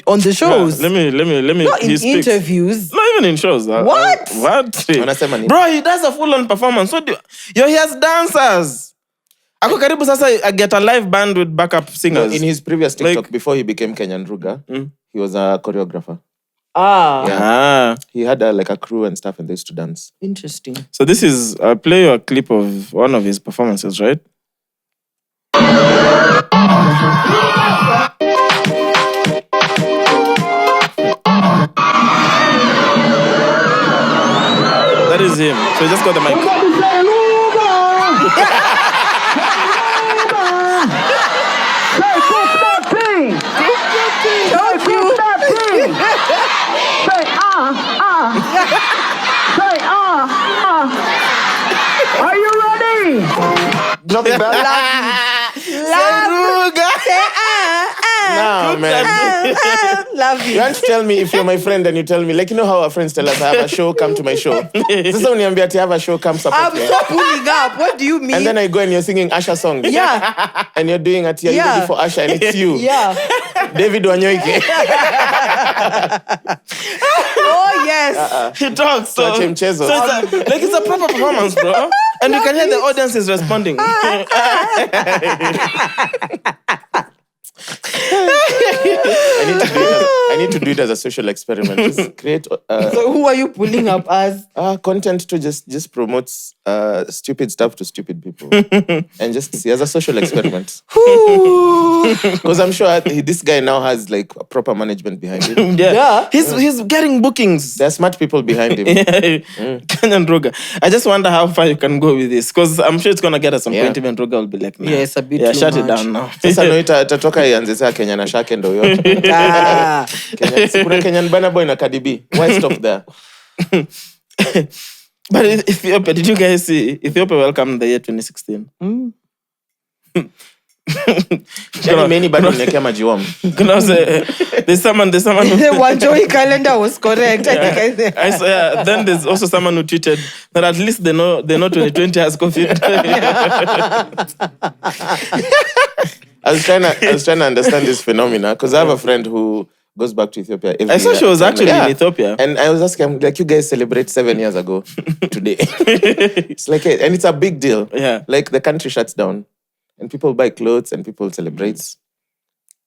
on the shows. Let me. Not in he speaks. interviews. Not even in shows. What? What? Wanasema nini? Bro, he does a full-on performance. What do you... he has dancers. Ako karibu sasa I get a live band with backup singers. In his previous TikTok, Like- before he became Kenyan Ruger, he was a choreographer. Ah. He had a crew and stuff and they used to dance. Interesting. So this is... I'll play you a clip of one of his performances, right? That is him. So just got the mic. Are you ready? Nothing bad. Ruger. Now, Oh, man. Love You you. want to tell me if you're my friend and you tell me, like, you know how our friends tell us, I have a show, come to my show. Sasa uniambia ati I have a show, come support I'm me. so pulling up. What do you mean? And then I go and you're singing Usher songs. Yeah. And you're doing a tia Yeah. for Usher and it's you. Yeah. David Wanyoike. Oh, yes. He talks. So Tuache mchezo. it's a proper performance, bro. And you can hear the audience is responding. I need to do it as a social experiment. Just create So who are you pulling up as? content to just promotes stupid stuff to stupid people. And just see as a social experiment. Because I'm sure this guy now has like a proper management behind him. Yeah. He's getting bookings. There are smart people behind him. Kenyan Ruger. I just wonder how far you can go with this. Because I'm sure it's going to get at some point. Even Ruger will be like, nah. Yeah, it's a bit Yeah, too shut it much. down now. Sasa no itatoka ianze saa Kenya na Shake ndo yote. Ah. Kuna Kenyan Burna Boy na Cardi B. Why stop there? But Ethiopia, did you guys see Ethiopia welcomed the year 2016? Yani many bado niwekea majiwamu. There's someone The Wanjoi calendar was correct. I think I saw, yeah. Then there's also someone who tweeted that at least they know 2020 has COVID. I was trying to understand this phenomena because I have a friend who goes back to Ethiopia every I saw year. she was actually in Ethiopia. And I was asking, like, you guys celebrate 7 years ago today. It's like, and it's a big deal. Yeah. Like the country shuts down and people buy clothes and people celebrate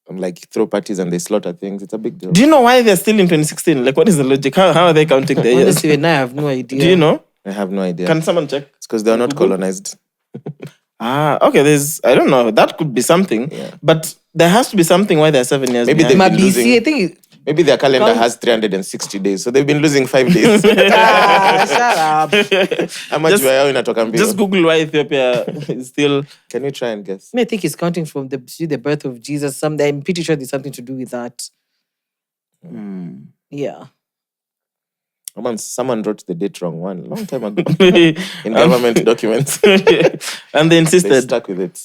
and like throw parties and they slaughter things. It's a big deal. Do you know why they're still in 2016? Like, what is the logic? How are they counting the years? honestly, I have no idea. Do you know? I have no idea. Can someone check? It's because they are not colonized. Okay, I don't know. That could be something. Yeah. But there has to be something why they're 7 years Maybe behind. they- My been losing. BC, I think. Maybe their calendar has 360 days, so they've been losing 5 days. Shut up. How much Just- were you inatoka mbio? Just Google why Ethiopia is still... Can you try and guess? I think it's counting from the birth of Jesus. I'm pretty sure there's something to do with that. Yeah. Someone wrote the date wrong one long time ago and in government documents. they They insisted. stuck with it.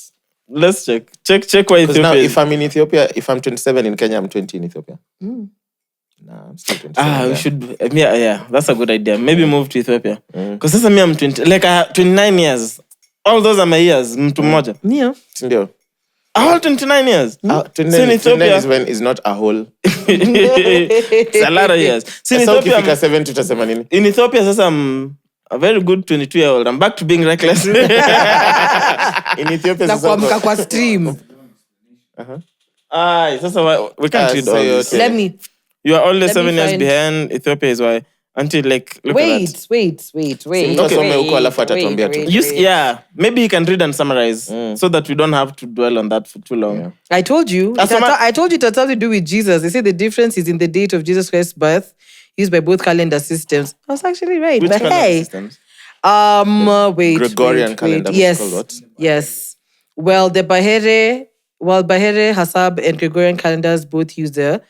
Let's check. Check why Because Ethiopia now, is... if I'm in Ethiopia, if I'm 27 in Kenya, I'm 20 in Ethiopia. Nah, I'm still 27. we should... Yeah, that's a good idea. Maybe move to Ethiopia. Because that's me, I'm 20... Like, I have 29 years. All those are my years. Mtu mmoja. Yeah. Sindio? All 29 years. So in 29 Ethiopia... is when is not a whole. It's a lot of years. So in So Ethiopia... ukifika 7 tutasema nini? In Ethiopia, sasa I'm a very good 22-year-old. I'm back to being reckless. In Ethiopia Na sasa kuamka kwa stream. Sasa we can't read all so this. you're- Let me You are only Let 7 me years find- behind. Ethiopia is why. Until like, look at that. wait. Mtu asome huko alafu atatuambia tu. Yeah, maybe you can read and summarize so that we don't have to dwell on that for too long. Yeah. I told you. I told you it had something to do with Jesus. They say the difference is in the date of Jesus Christ's birth, used by both calendar systems. I was actually right. Which But calendar hey, systems? wait. Gregorian wait. calendar, which Yes. is called what? Yes. Well, Bahere, Hasab, and Gregorian calendars both use the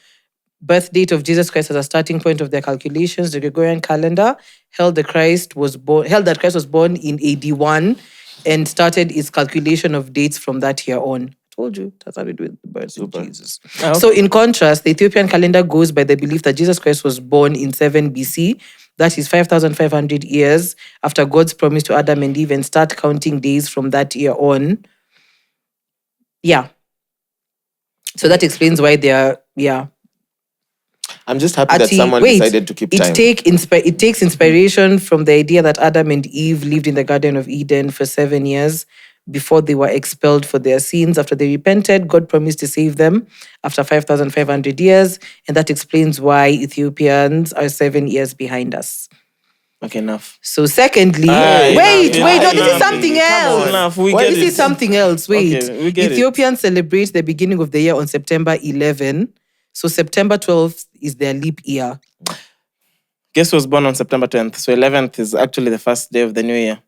birth date of Jesus Christ as a starting point of their calculations. The Gregorian calendar held that Christ was born in AD 1 and started its calculation of dates from that year on. Told you, that's how we do it, the birth of Jesus. Oh, okay. So in contrast, the Ethiopian calendar goes by the belief that Jesus Christ was born in 7 BC. That is 5,500 years after God's promise to Adam and Eve, and start counting days from that year on. Yeah. So that explains why they are, I'm just happy that someone decided to keep time. It takes inspiration from the idea that Adam and Eve lived in the Garden of Eden for 7 years before they were expelled for their sins. After they repented, God promised to save them after 5,500 years. And that explains why Ethiopians are 7 years behind us. Okay, enough. So secondly, wait, no, this is something else. Enough. We Well, get this it. is something else. Wait. Okay, we get it. Ethiopians celebrate the beginning of the year on September 11. So September 12th is their leap year. Guess who was born on September 10th? So 11th is actually the first day of the new year.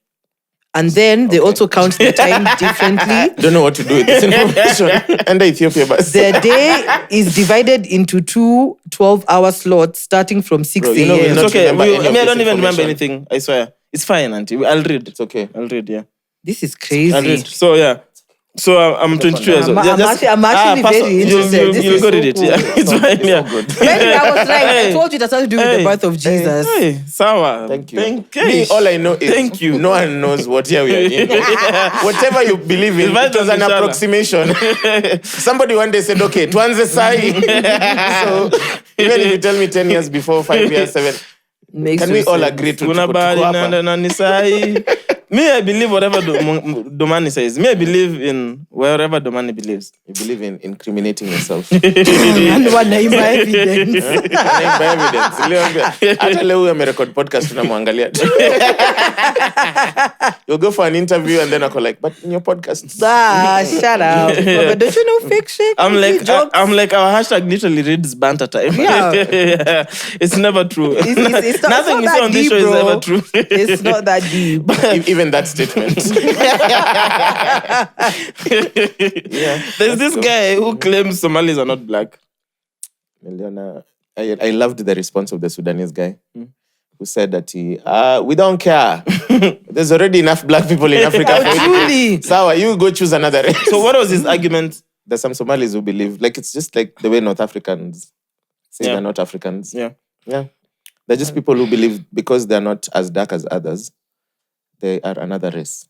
And then they also count the time differently. Don't know what to do with this information. Under Ethiopia, but Their day is divided into two 12-hour slots starting from 6 Bro, you know, a.m. we're It's not okay. remember any of I don't this even remember information. anything. I swear. It's fine, auntie. I'll read. It's okay. I'll read, yeah. This is I'll crazy. read. So, yeah. So I'm 22 years old. I'm actually very interested. This You'll is go so read it. cool. Yeah, it's fine. Yeah, good. Anyway, I was right. I told you that's something to do with the birth of Jesus. Hey, Sawa. Thank you. Thank Me, all I know is Thank you. no one knows what year we are in. Whatever you believe in, it was an Inshallah. approximation. Somebody one day said, okay, tuanze sai. So even if you tell me 10 years before, 5 years, 7, Makes can we no all sense. agree to Kuna bali hapa? na nisai. Me, I believe whatever Domani says. Me, I believe in wherever Domani believes. You believe in incriminating yourself. And wanaimba evidence. By evidence. Hata leo huyu amerecord podcast tunamwangalia. You'll go for an interview and then I'll go like, but in your podcast. Shut up. But don't you know fake shit? I'm like our hashtag literally reads banter time. Yeah. Yeah. It's never true. It's not, Nothing it's you not say on that this deep, show bro. is ever true. It's not that deep. Even that statement. There's this guy who claims Somalis are not black. I loved the response of the Sudanese guy who said that we don't care. There's already enough black people in Africa. Truly. Sawa, you go choose another race. So what was his argument? There's some Somalis who believe, like it's just like the way North Africans say they're not Africans. Yeah. They're just people who believe because they're not as dark as others, they are another race.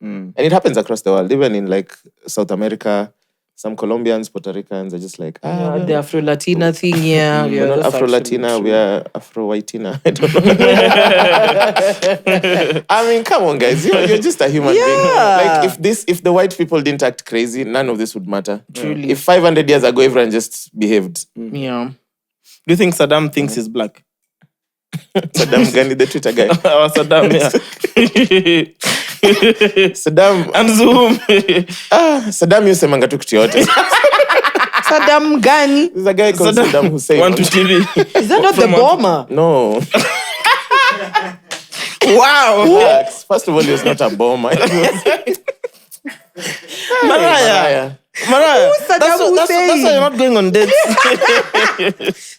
And it happens across the world, even in like South America. Some Colombians, Puerto Ricans are just like, The Afro-Latina thing, yeah. we're not that's Afro-Latina, actually we are Afro-Whitina. I don't know. I mean, come on, guys. You're just a human being. Yeah. Like, if the white people didn't act crazy, none of this would matter. Truly. If 500 years ago, everyone just behaved. true. Yeah. Do you think Saddam thinks he's black? Saddam Gandhi, the Twitter guy. Or Saddam, yeah. Saddam, And Zoom. Saddam yusemanga tu kitu yote. Saddam Gani. There's a guy called Saddam Hussein. One to TV. Is that not the bomber? No. Wow. Relax. First of all, he was not a bomber. Mariah. Saddam That's Hussein? why you're not going on dates.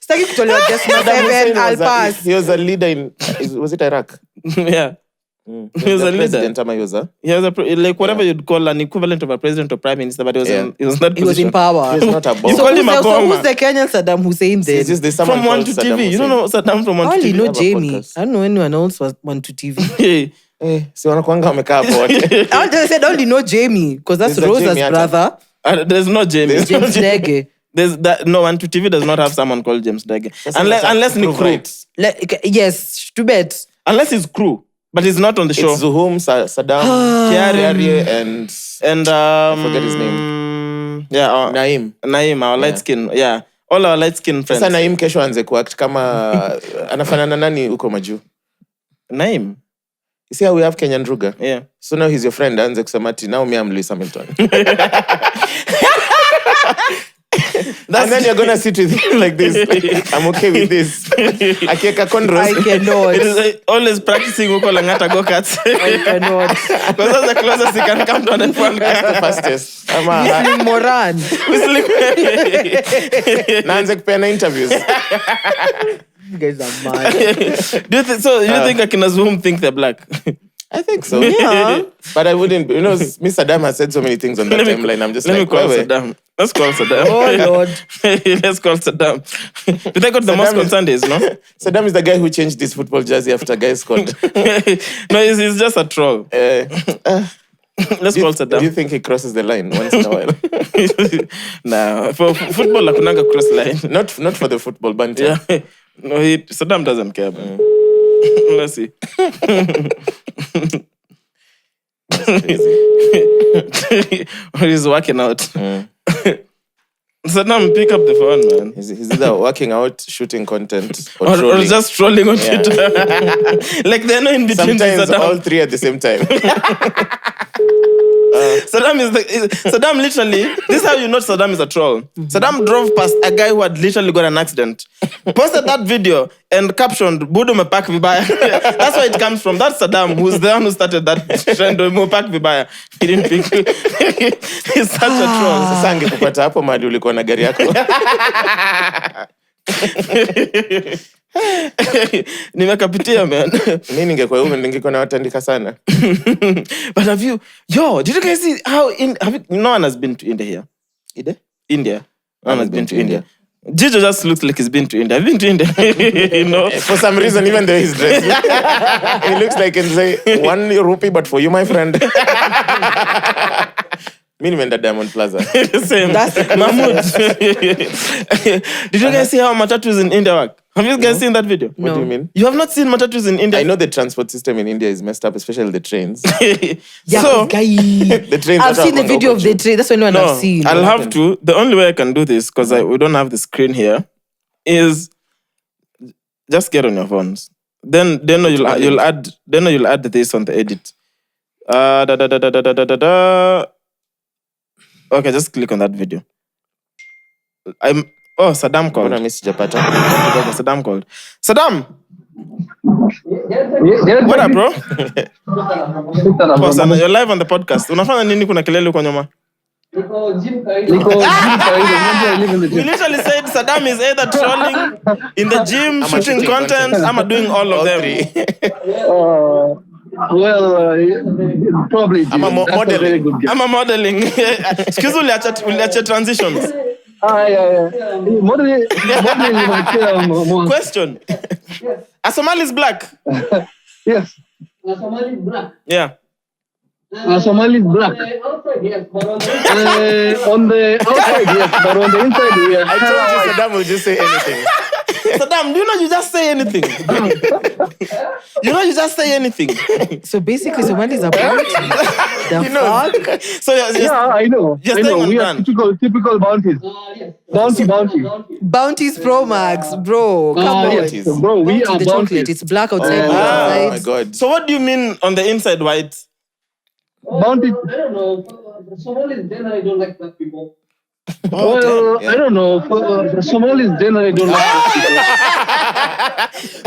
Sitaki kutolewa Desmond Saddam Hussein 7, I'll pass. he was a leader in, was it Iraq? Yeah. He was a leader. President, ama he was a? He was like whatever you'd call an equivalent of a president or prime minister, but he was in that He was in position. power. He was not a bomber. You called him a So bomber. who's the Kenyan Saddam Hussein then? It's just there's someone From one called to Saddam TV. You Hussein. don't know Saddam from I one to only TV. know have a Jamie. podcast. I don't know anyone else was one to TV. Hey. Si wanakuanga wamekaa hapo wote. I said only know Jamie because that's There's a Rosa's Jamie ata. brother, There's no James. James Dege. There's that. No, one to TV does not have someone called James Dege. Unless ni prove crew. right. Yes, to bet. Unless he's crew, but he's not on the show. It's Zuhum, Saddam, Kiari, and And forget his name. Yeah, Naim. our light skin. Yeah, all our light skin friends. Sasa Naim kesho anze kuact kama anafanana nani huko majuu. Naim. You see how we have Kenyan Ruger? Yeah. So now he's your friend. Anze kusema ati now me I'm Lewis Hamilton. And then you're gonna sit with him like this. Like, I'm okay with this. Akieka cornrows. I cannot. It is always practicing uko Langata go-karts. I cannot. Because that's the closest he can come to an F1 That's the car. fastest. Ama Whistling Moran. naanze kupeana interviews. You guys are mad. Do you think so? You think Akina Zoom think they're black? I think so. Yeah. But I wouldn't. You know, Miss Saddam has said so many things on that timeline. I'm just Let like, me call wait. Saddam. Let's call Saddam. Oh Lord. Let's call Saddam. Do they go to the mosque on Sundays, no? Saddam is the guy who changed his football jersey after guys scored. No, he's just a troll. Let's call Do you Saddam. think he crosses the line once in a while? Nah, for football, Lakunanga cross line. Not for the football banter. Yeah. No, Saddam doesn't care. Man. Let's see. That's crazy. He's working out. Saddam, pick up the phone, man. He's either working out, shooting content, or Or trolling. just trolling on Twitter. Like they're not in between. Sometimes Saddam. all three at the same time. Saddam literally, this is how you know Saddam is a troll. Saddam drove past a guy who had literally got an accident. Posted that video and captioned, Budu mepak vibaya. That's where it comes from. That's Saddam, who's the one who started that trend of mepak vibaya. He didn't pick. He's such a troll. Sasa angekupata hapo mahali ulikuwa na gari yako. Nimekapitia, man. Mimi ningekuwa huko ningekuwa nawatandika sana. But did you guys see how no one has been to India here? India. No one has been to India. Jijo just looks like he's been to India. I've been to India. For some reason, even though he's dressed, he looks like he'll say 1 rupee, but for you, my friend. Me nimeenda Diamond Plaza. Same. That's Mahmoud. Did you guys see how matatus in India work? Have you guys seen that video? What do you mean? You have not seen matatus in India? I know the transport system in India is messed up, especially the trains. The trains. I've seen the video of the train. That's the only one I've seen. I'll have to. The only way I can do this, because we don't have the screen here, is just get on your phones. Then you'll add this on the edit. Okay, just click on that video. Saddam called. Saddam called. Saddam! What up, bro? You're live on the podcast. Unafanya nini kuna kelele huko nyuma? We literally said Saddam is either trolling in the gym, shooting content, I'm doing all of them. Probably. I'm a modeling. I'm a modeling. Excuse me, uliacha transitions. Yeah. Modeling. Question. A Somali is black? Yes. A Somali is black? Yeah. A Somali is black. On the outside, yes, but on the inside, we are. I told you Saddam will just say anything. Saddam, do you know you just say anything? So basically, Somalis are bounty. So I know. We are typical bounties. Yes. Bounty. Bounties Pro Max, bro. Come on. Yes. Bro, we are The bounties. chocolate, it's black outside. Oh my God. So what do you mean on the inside white? Bounty. I don't know. Somalis generally don't like black people. I don't know. Somalis generally don't like people.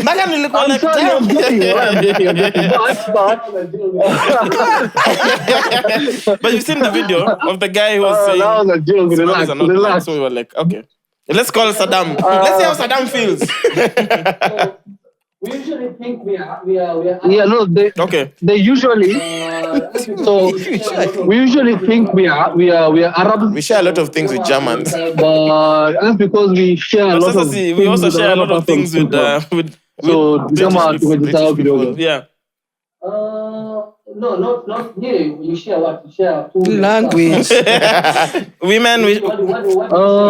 Maka nilikuwa like, Sorry, I'm joking. But you've seen the video of the guy who was saying that was a joke. Somalis are not black, Relax. so we were like, okay. Let's call Saddam. Let's see how Saddam feels. We usually think we are. Yeah, no, they usually. So we usually think we are Arabs. We share a lot of things with Germans. But that's because we share a lot of. We also share a lot of things with so British people. Yeah. No, not here. You share what? You share food. Language. Women, we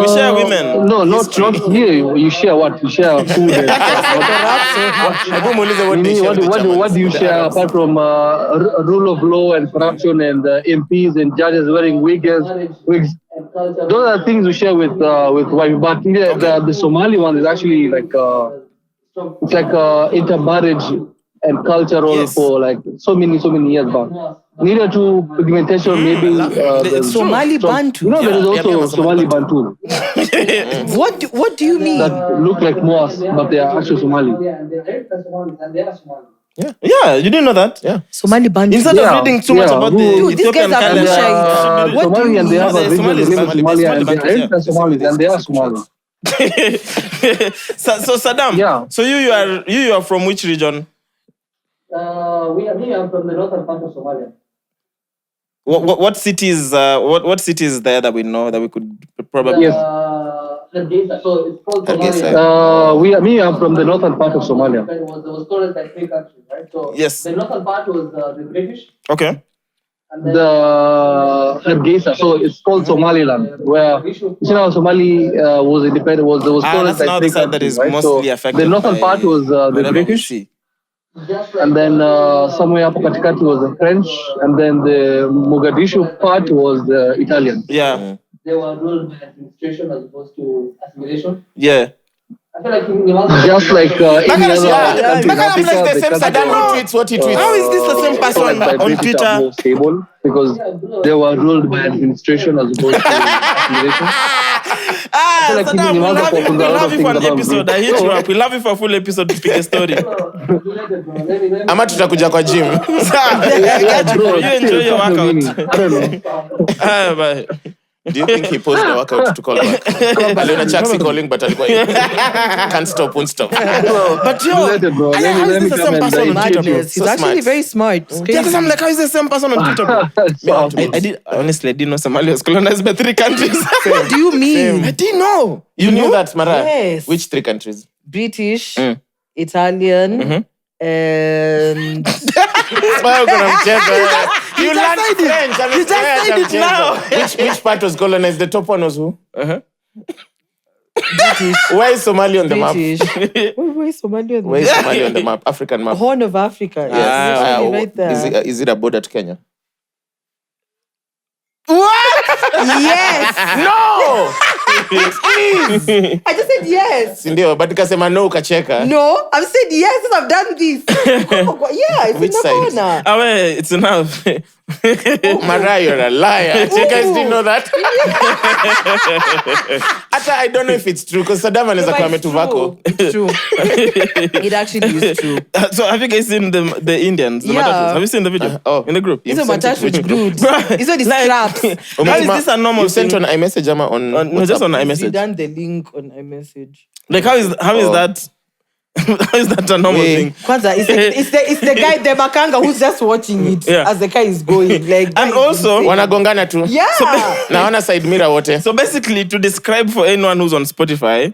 share women. No, not here. You share what? You share food. And what do you share apart from rule of law and corruption and MPs and judges wearing wigs? Those are things we share with white. But the Somali one is actually like it's like intermarriage and culture for like so many years back. Neither to pigmentation, maybe Somali Bantu. There is also Somali Bantu. What do you mean? That look like Mwass, but they are actually Somali. Yeah, you didn't know that? Yeah. Somali Bantu. Instead of reading too much about the Dude, these guys Ethiopian are calendar, What do you Somali and they have a mean? region, they live in Somalia, and Somali, they are Somalis, and they are Somali. So Saddam, so you are from which region? I'm from the northern part of Somalia. What cities there that we know that we could probably Hargeisa. So it's called Hargeisa. Somalia. I'm from the northern part of Somalia. It was called like 3 countries, right? So yes. The northern part was the British. Okay. And then The Hargeisa, so it's called Somaliland, where Somali was independent. Was called that's like now 3 the side that countries, is right? mostly So affected the northern by part was the British. And then somewhere up Katikati was the French, and then the Mogadishu part was the Italian. Yeah. They were ruled by administration as opposed to assimilation. Yeah. I feel like Just like any other country in I'm like the Africa, same Saddam who tweets what he tweets. How is this the same person by on British are Twitter? more stable because they were ruled by administration as opposed to assimilation. like Saddam, we'll have you for an things about episode. I hit you up. We'll have you for a full episode to pick a story. Ama tutakuja kwa gym. I got you. You enjoy your workout. I don't know. Bye. Do you think he paused the workout to call back? Aliona Chaxy calling, but alikuwa can't stop, won't stop. But yo, Related, bro. how Let is me the come same and person on die. Twitter, bro? Madness. He's So actually smart. very smart. It's Yeah, crazy. because I'm like, how is the same person on Twitter, bro? Honestly, I didn't know Somalia was colonized by 3 countries. What do you mean? I didn't know. You knew that, Mariah? Yes. Which 3 countries? British, Italian, and You learned French. You just said it now. Which part was colonized? The top one was who? British. Where is Somalia on the map? British. Where is Somalia? Where is Somalia on the map? African map. Horn of Africa. Yes. Yes, literally right there. Is it a border to Kenya? Yes. No! I just said yes. Sindio, but ukasema no ukacheka. No, I've said yes and I've done this. Oh, God. Yeah, it's Which in the side? corner. Oh, wait, it's enough. Mariah, you're a liar. You guys didn't know that? I don't know if it's true, because Saddam anaweza But kuwa it's ametuvako. It's true. It actually is true. So have you guys seen the Indians? The Yeah. matatus? Have you seen the video? In the group? These are sent it matatu to with which group? glued. These are the straps. How is this a normal You sent thing? on iMessage ama on No, just on We iMessage. done the link on iMessage. Like, how is that? How is that a normal Wait. thing? Kwanza, it's the guy, the makanga, who's just watching it Yeah. as the guy is going. Like, And also, wanagongana tu. yeah. Naona side mirror wote. So basically, to describe for anyone who's on Spotify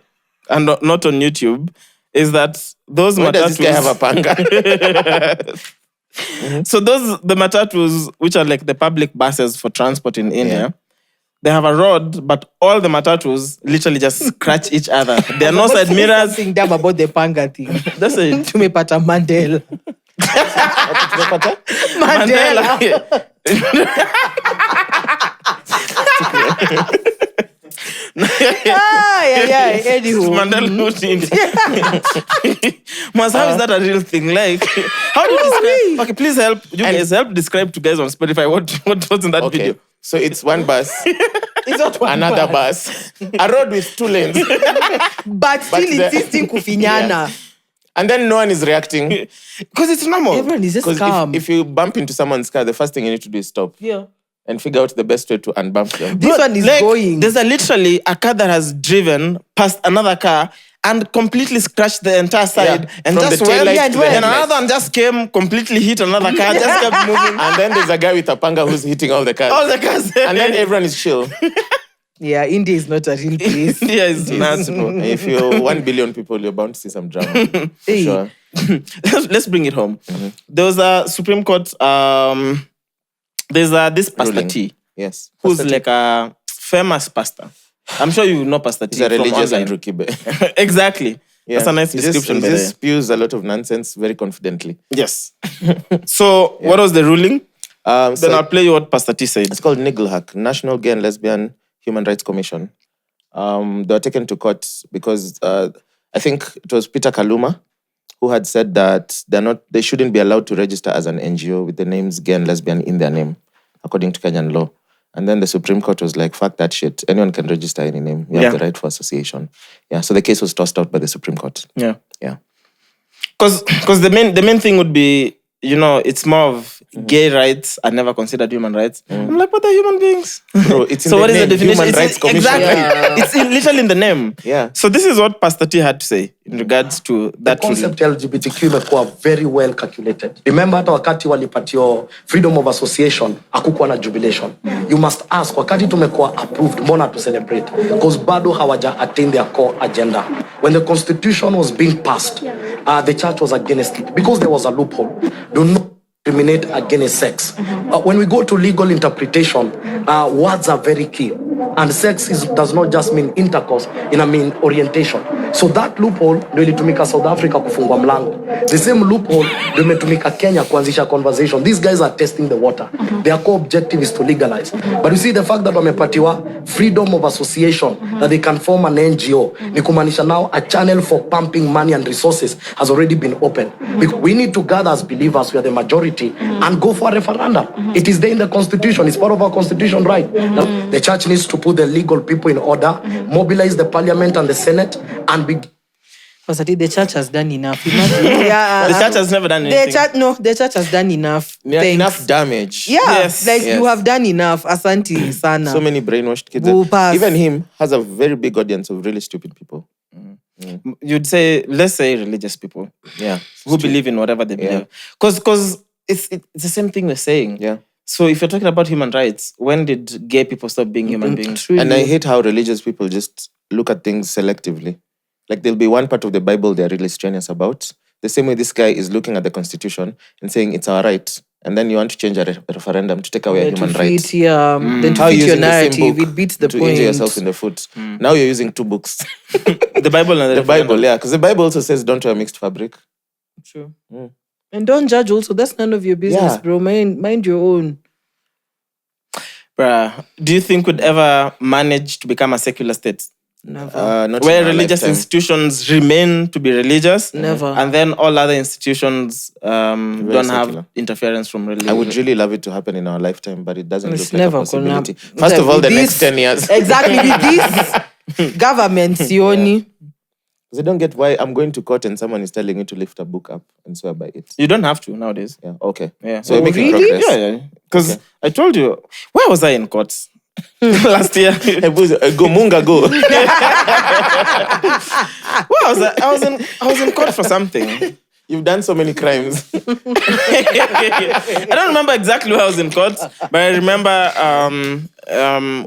and not on YouTube, is that those Where does this guy have a matatus. panga? So the matatus, which are like the public buses for transport in India, they have a rod, but all the matatus literally just scratch each other. There are no But side say mirrors. something dumb about the panga thing. That's it. Tumepata Mandela. Mandela. Yeah. Anywho. Mandela moved in. Mwass, how is that a real thing? Like, how do you describe? Okay, please help. You guys help describe to guys on Spotify what's in that Okay. video. So it's one bus, It's not one another bus. bus, a road with 2 lanes. But still the- insisting kufinyana. And then no one is reacting. Because it's normal. Everyone is just Because calm. if you bump into someone's car, the first thing you need to do is stop Yeah. and figure out the best way to unbump them. This one is Like, going. There's literally a car that has driven past another car and completely scratched the entire side. Yeah, And from just the tail went. light And to the headlight. another one just came, completely hit another car, just kept moving. And then there's a guy with a panga who's hitting all the cars. All the cars. And then everyone is chill. Yeah, India is not a real place. India is nuts, bro. If you're 1 billion people, you're bound to see some drama. For Hey. sure. Let's bring it home. There was a Supreme Court. There's this Pastor Ruling. T, Yes. who's Pastor T. like a famous pastor. I'm sure you know Pastor T. He's a from religious online. Andrew Kibe. Exactly. That's a nice description. He by just the way. spews a lot of nonsense very confidently. Yes. So what was the ruling? Then So I'll play you what Pastor T said. it's called NGLHAC, National Gay and Lesbian Human Rights Commission. They were taken to court because I think it was Peter Kaluma who had said that they shouldn't be allowed to register as an NGO with the names gay and lesbian in their name, according to Kenyan law. And then the Supreme Court was like, fuck that shit. Anyone can register any name. You have the right for association. Yeah. So the case was tossed out by the Supreme Court. Yeah. Yeah. Because the main thing would be, it's more of gay rights are never considered human rights. I'm like, but they're human beings. Bro, it's in So the what is the name, definition? Human Rights Commission. Exactly. Yeah. It's literally in the name. Yeah. So this is what Pastor T had to say in regards to that ruling. Concept ya LGBTQ imekuwa very well calculated. Remember hata wakati walipatio freedom of association hakukuwa na jubilation. You must ask, wakati tumekuwa approved, mbona to celebrate? Because bado hawaja attain their core agenda. When the constitution was being passed, the church was against it because there was a loophole. Do not discriminate against sex. When we go to legal interpretation, words are very key. And sex does not just mean intercourse, it mean orientation. So that loophole ndio ilitumika South Africa kufungwa mlango. The same loophole ndio imetumika Kenya kuanzisha conversation. These guys are testing the water. Their core objective is to legalize. But you see the fact that wamepatiwa freedom of association, that they can form an NGO, ni kumaanisha now a channel for pumping money and resources has already been opened. We need to gather as believers, we are the majority, and go for a referendum. It is there in the constitution. It's part of our constitution, right? The church needs to put the legal people in order, mobilize the parliament and the senate, and be... Because I think the church has done enough. Imagine. The church has never done anything. The church has done enough. Yeah, Thanks. enough damage. Yeah, Yes. you have done enough. Asante sana. So many brainwashed kids. Will pass. Even him has a very big audience of really stupid people. You'd say, let's say religious people. Yeah. Who believe in whatever they believe. Because it's the same thing we're saying. Yeah. So if you're talking about human rights, when did gay people stop being human beings? Truly. And I hate how religious people just look at things selectively. Like there'll be one part of the Bible they're really strenuous about. The same way this guy is looking at the Constitution and saying it's our right. And then you want to change a referendum to take away a human right. Then to How are you fit your using the same narrative, book it beats the to point. injure yourself in the foot. Now you're using two books. The Bible and The Bible, yeah. Because the Bible also says don't wear mixed fabric. True. And don't judge also. That's none of your business, Yeah. bro. Mind your own. Bruh, do you think we'd ever manage to become a secular state? Never. Not Where in our religious lifetime. institutions remain to be religious. Never. And then all other institutions don't have secular. interference from religion. I would really love it to happen in our lifetime, but it doesn't It's look like a never possibility. gonna- First of all, the With next this- 10 years. Exactly. With this government, Sioni. They don't get why I'm going to court and someone is telling you to lift a book up and swear by it. You don't have to nowadays. Yeah, okay. Yeah. So we're making really? progress. Yeah. Because I told you, where was I in court last year? Go, Munga, go. Where was I? I was in court for something. You've done so many crimes. I don't remember exactly where I was in court, but I remember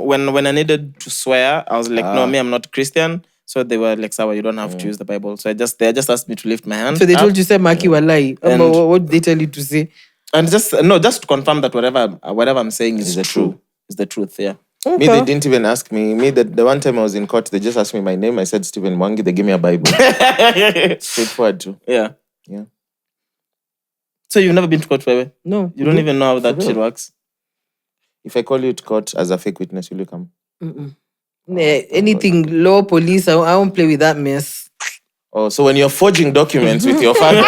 when I needed to swear, I was like, no, me, I'm not Christian. So they were like, Sawa, you don't have to use the Bible. So they just asked me to lift my hand. So they up told you, say, Maki walai. And- What did they tell you to say? and just to confirm that whatever I'm saying is the true. truth. Is the truth, yeah. Me, they didn't even ask me. The one time I was in court, they just asked me my name. I said Stephen Mwangi. They gave me a Bible. Straightforward too. Yeah. Yeah. So you've never been to court, Bebe? No. You don't even know how that shit works? If I call you to court as a fake witness, will you come? Anything, law, police, I won't play with that mess. Oh, so when you're forging documents with your father,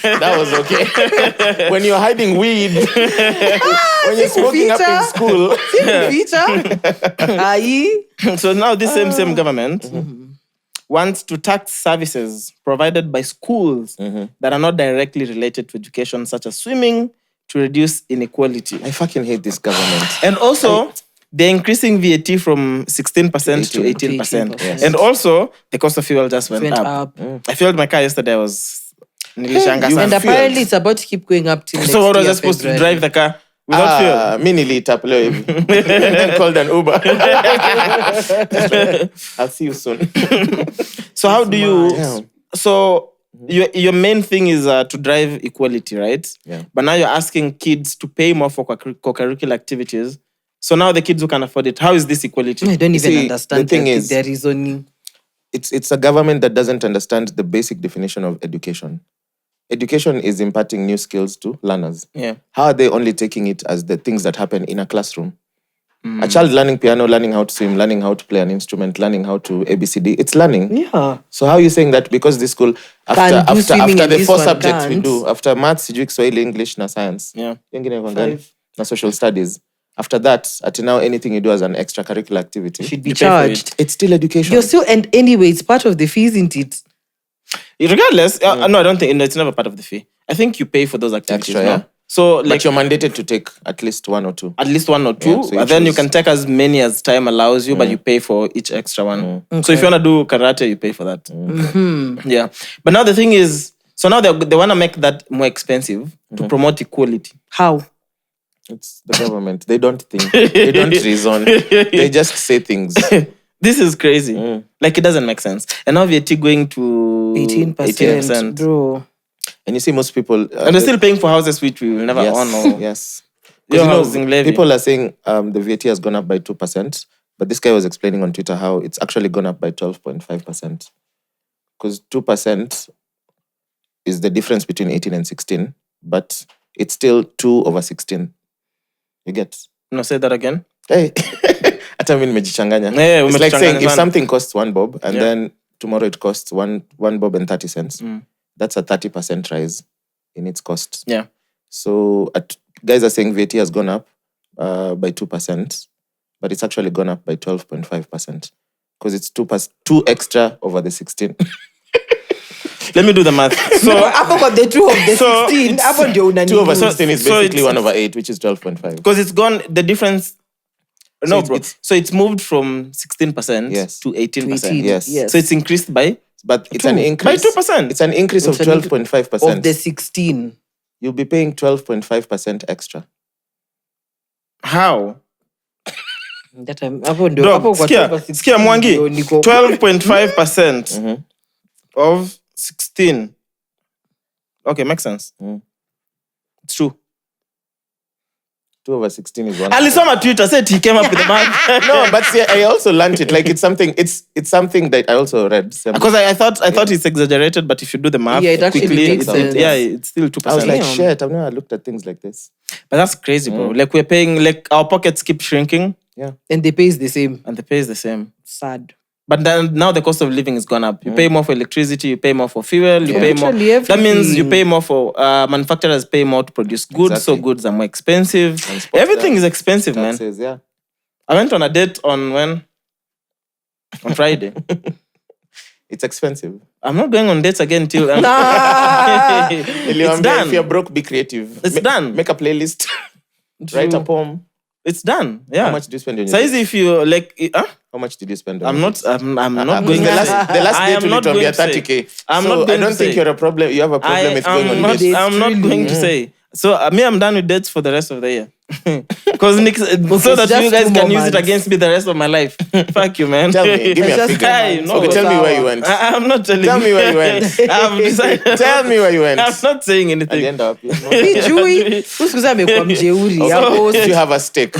that was okay. When you're hiding weed, when you're smoking up in school. So now this same government wants to tax services provided by schools that are not directly related to education, such as swimming, to reduce inequality. I fucking hate this government. And also, they're increasing VAT from 16% to 18%. Yes. And also, the cost of fuel just went up. I filled my car yesterday. I was nilishanga sana. And apparently it's about to keep going up till next So what was year, I supposed to February. drive the car without fuel? Mini lit up leo hivi. And then called an Uber. I'll see you soon. So how do you... Yeah. So your main thing is to drive equality, right? Yeah. But now you're asking kids to pay more for co-curricular activities. So now the kids who can afford it, how is this equality? I don't even See, understand the thing their is- reasoning. It's a government that doesn't understand the basic definition of education. Education is imparting new skills to learners. Yeah. How are they only taking it as the things that happen in a classroom? A child learning piano, learning how to swim, learning how to play an instrument, learning how to ABCD, it's learning. Yeah. So how are you saying that because this school, Can do swimming after and the this 4 one subjects we can't? do, after maths, Kiswahili, English, na science, Yeah. yengine kwa gani? Na social studies, after that, until now, anything you do as an extracurricular activity, Should be You pay for charged. it's still education. You're still, and anyway, it's part of the fee, isn't it? Regardless, no, I don't think it's never part of the fee. I think you pay for those activities. Extra, no? yeah. So But like you're mandated to take at least 1 or 2. at least 1 or 2, Yeah, so you and then you choose. can take as many as time allows you, but you pay for each extra one. So if you want to do karate, you pay for that. Yeah. But now the thing is, so now they want to make that more expensive to promote equality. How? It's the government. They don't think. They don't reason. They just say things. This is crazy. Like, it doesn't make sense. And now VAT going to 18%, bro. And you see most people... And they're still paying for houses which we will never yes, own. Or yes. your 'Cause, housing levy. people are saying the VAT has gone up by 2%, but this guy was explaining on Twitter how it's actually gone up by 12.5%. Because 2% is the difference between 18 and 16, but it's still 2/16. You get? No, say that again. Hey, hata mimi nimejichanganya. Yeah, It's like saying if umejichanganya sana. something costs 1 bob and Yeah. then tomorrow it costs one bob and 30 cents, that's a 30% rise in its cost. Yeah. So guys are saying VAT has gone up by 2%, but it's actually gone up by 12.5%. Because it's 2 extra over the 16. Let me do the math. So hapo kwa the 2 of the So 16 hapo ndio 2 over 16 is So basically it's- 1 over 8, which is 12.5. because it's gone, the difference. No, it's- bro. it's- So it's moved from 16% Yes. to 18%. 18, Yes. So it's increased by But it's an increase. By 2%. It's an increase of It's an 12.5%. of the 16. You'll be paying 12.5% extra. How? That time hapo ndio Dog, hapo kwa skia, 12 16 skia Mwangi. ndio niko 12.5% of 16. Okay, makes sense. It's true. 2 over 16 is 1. Alisoma Twitter said he came up with the math. No, but see, I also learned it. Like it's something that I also read. Because I thought it's exaggerated, but if you do the math Yeah, it actually quickly, makes sense. yeah, it's still 2%. I was like, Damn. shit, I've never looked at things like this. But that's crazy, bro. Like we're paying, like our pockets keep shrinking and the pay is the same. and the pay is the same. Sad. But then now the cost of living has gone up. You pay more for electricity, you pay more for fuel, you pay more. Literally That means you everything. pay more for manufacturers pay more to produce goods, so Exactly. goods are more expensive. Transport Everything there. is expensive, man. Taxes, yeah. I went on a date on Friday. It's expensive. I'm not going on dates again till it's If done. you're broke, be creative. It's done. Make a playlist. Write a poem. It's done. Yeah. How much do you spend on your So date? easy if you like How much did you spend on I'm your not date? I'm not going the to last I date am will not be going to 30K. say. I'm so not I going don't to think say. you have a problem with going on not, dates. I'm not going to say. So I'm done with dates for the rest of the year. Because so that just you guys 2 can more use it months. again me the rest of my life. Fuck you, man. Tell me, give me a Just figure. Hey, no. Okay, tell me where you went. I'm not telling Tell you. me where you went. I've decided. Tell me where you went. I'm not saying At the anything. end up. Sijui. Usikuza amekuwa mjeuri hapo. Did you have a steak?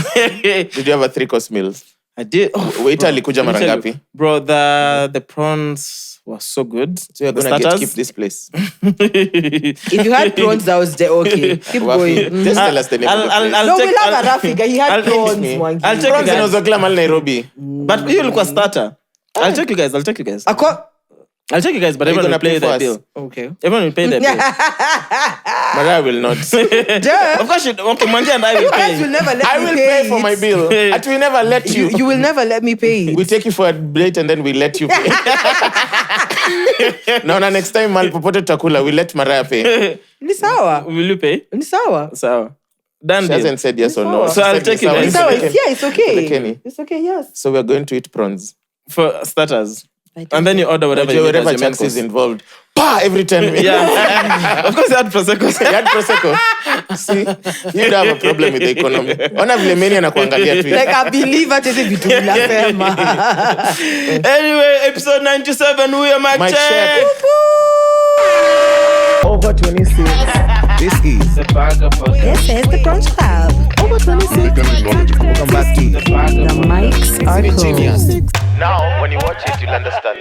Did you have a 3-course meal? I did. Waiter alikuja mara ngapi? Bro, the prawns were so good. So you're The gonna starters. keep this place. If you had prawns, that was okay. Keep going. Just tell us the name of the place. No, we'll have a rough figure. He had I'll- prawns, me. Mwangi. I'll check Prawns you guys. zinazokula mali Nairobi. But you look a starter. I'll check you guys. I'll check you guys, but Are you everyone will gonna pay pay for their us? bill. Okay. Everyone will pay their bill. Mariah will not. Of course, okay, Mwangi and I will You guys will pay. never let I me will pay pay for it. my bill. But we never let you. You will never let me pay it. We take you for a date and then we let you pay. No, next time mal popote tutakula, we let Mariah pay. Ni sawa. Will you pay? Ni sawa. So, done She deal. hasn't said yes or no. So I'll She said take it yes, then. Ni so sawa. we can- Yeah, it's okay. Kenny. It's okay, yes. So we're going to eat prawns. For starters. And then you order whatever you need Wherever as your main Chaxy is course. involved. Pa! Every time. Yeah. Of course, you had prosecco. You had Prosecco. See? You'd have a problem with the economy. Ona vile meni anakuangalia tu. Like I believe hata hizi vitu mnasema. Anyway, episode 97, we are my My check. check. Over 26. This is The Bagger Podcast. This is the Brunch Club. Over 26. Welcome back to The mics are closed. Now, when you watch it, you'll understand.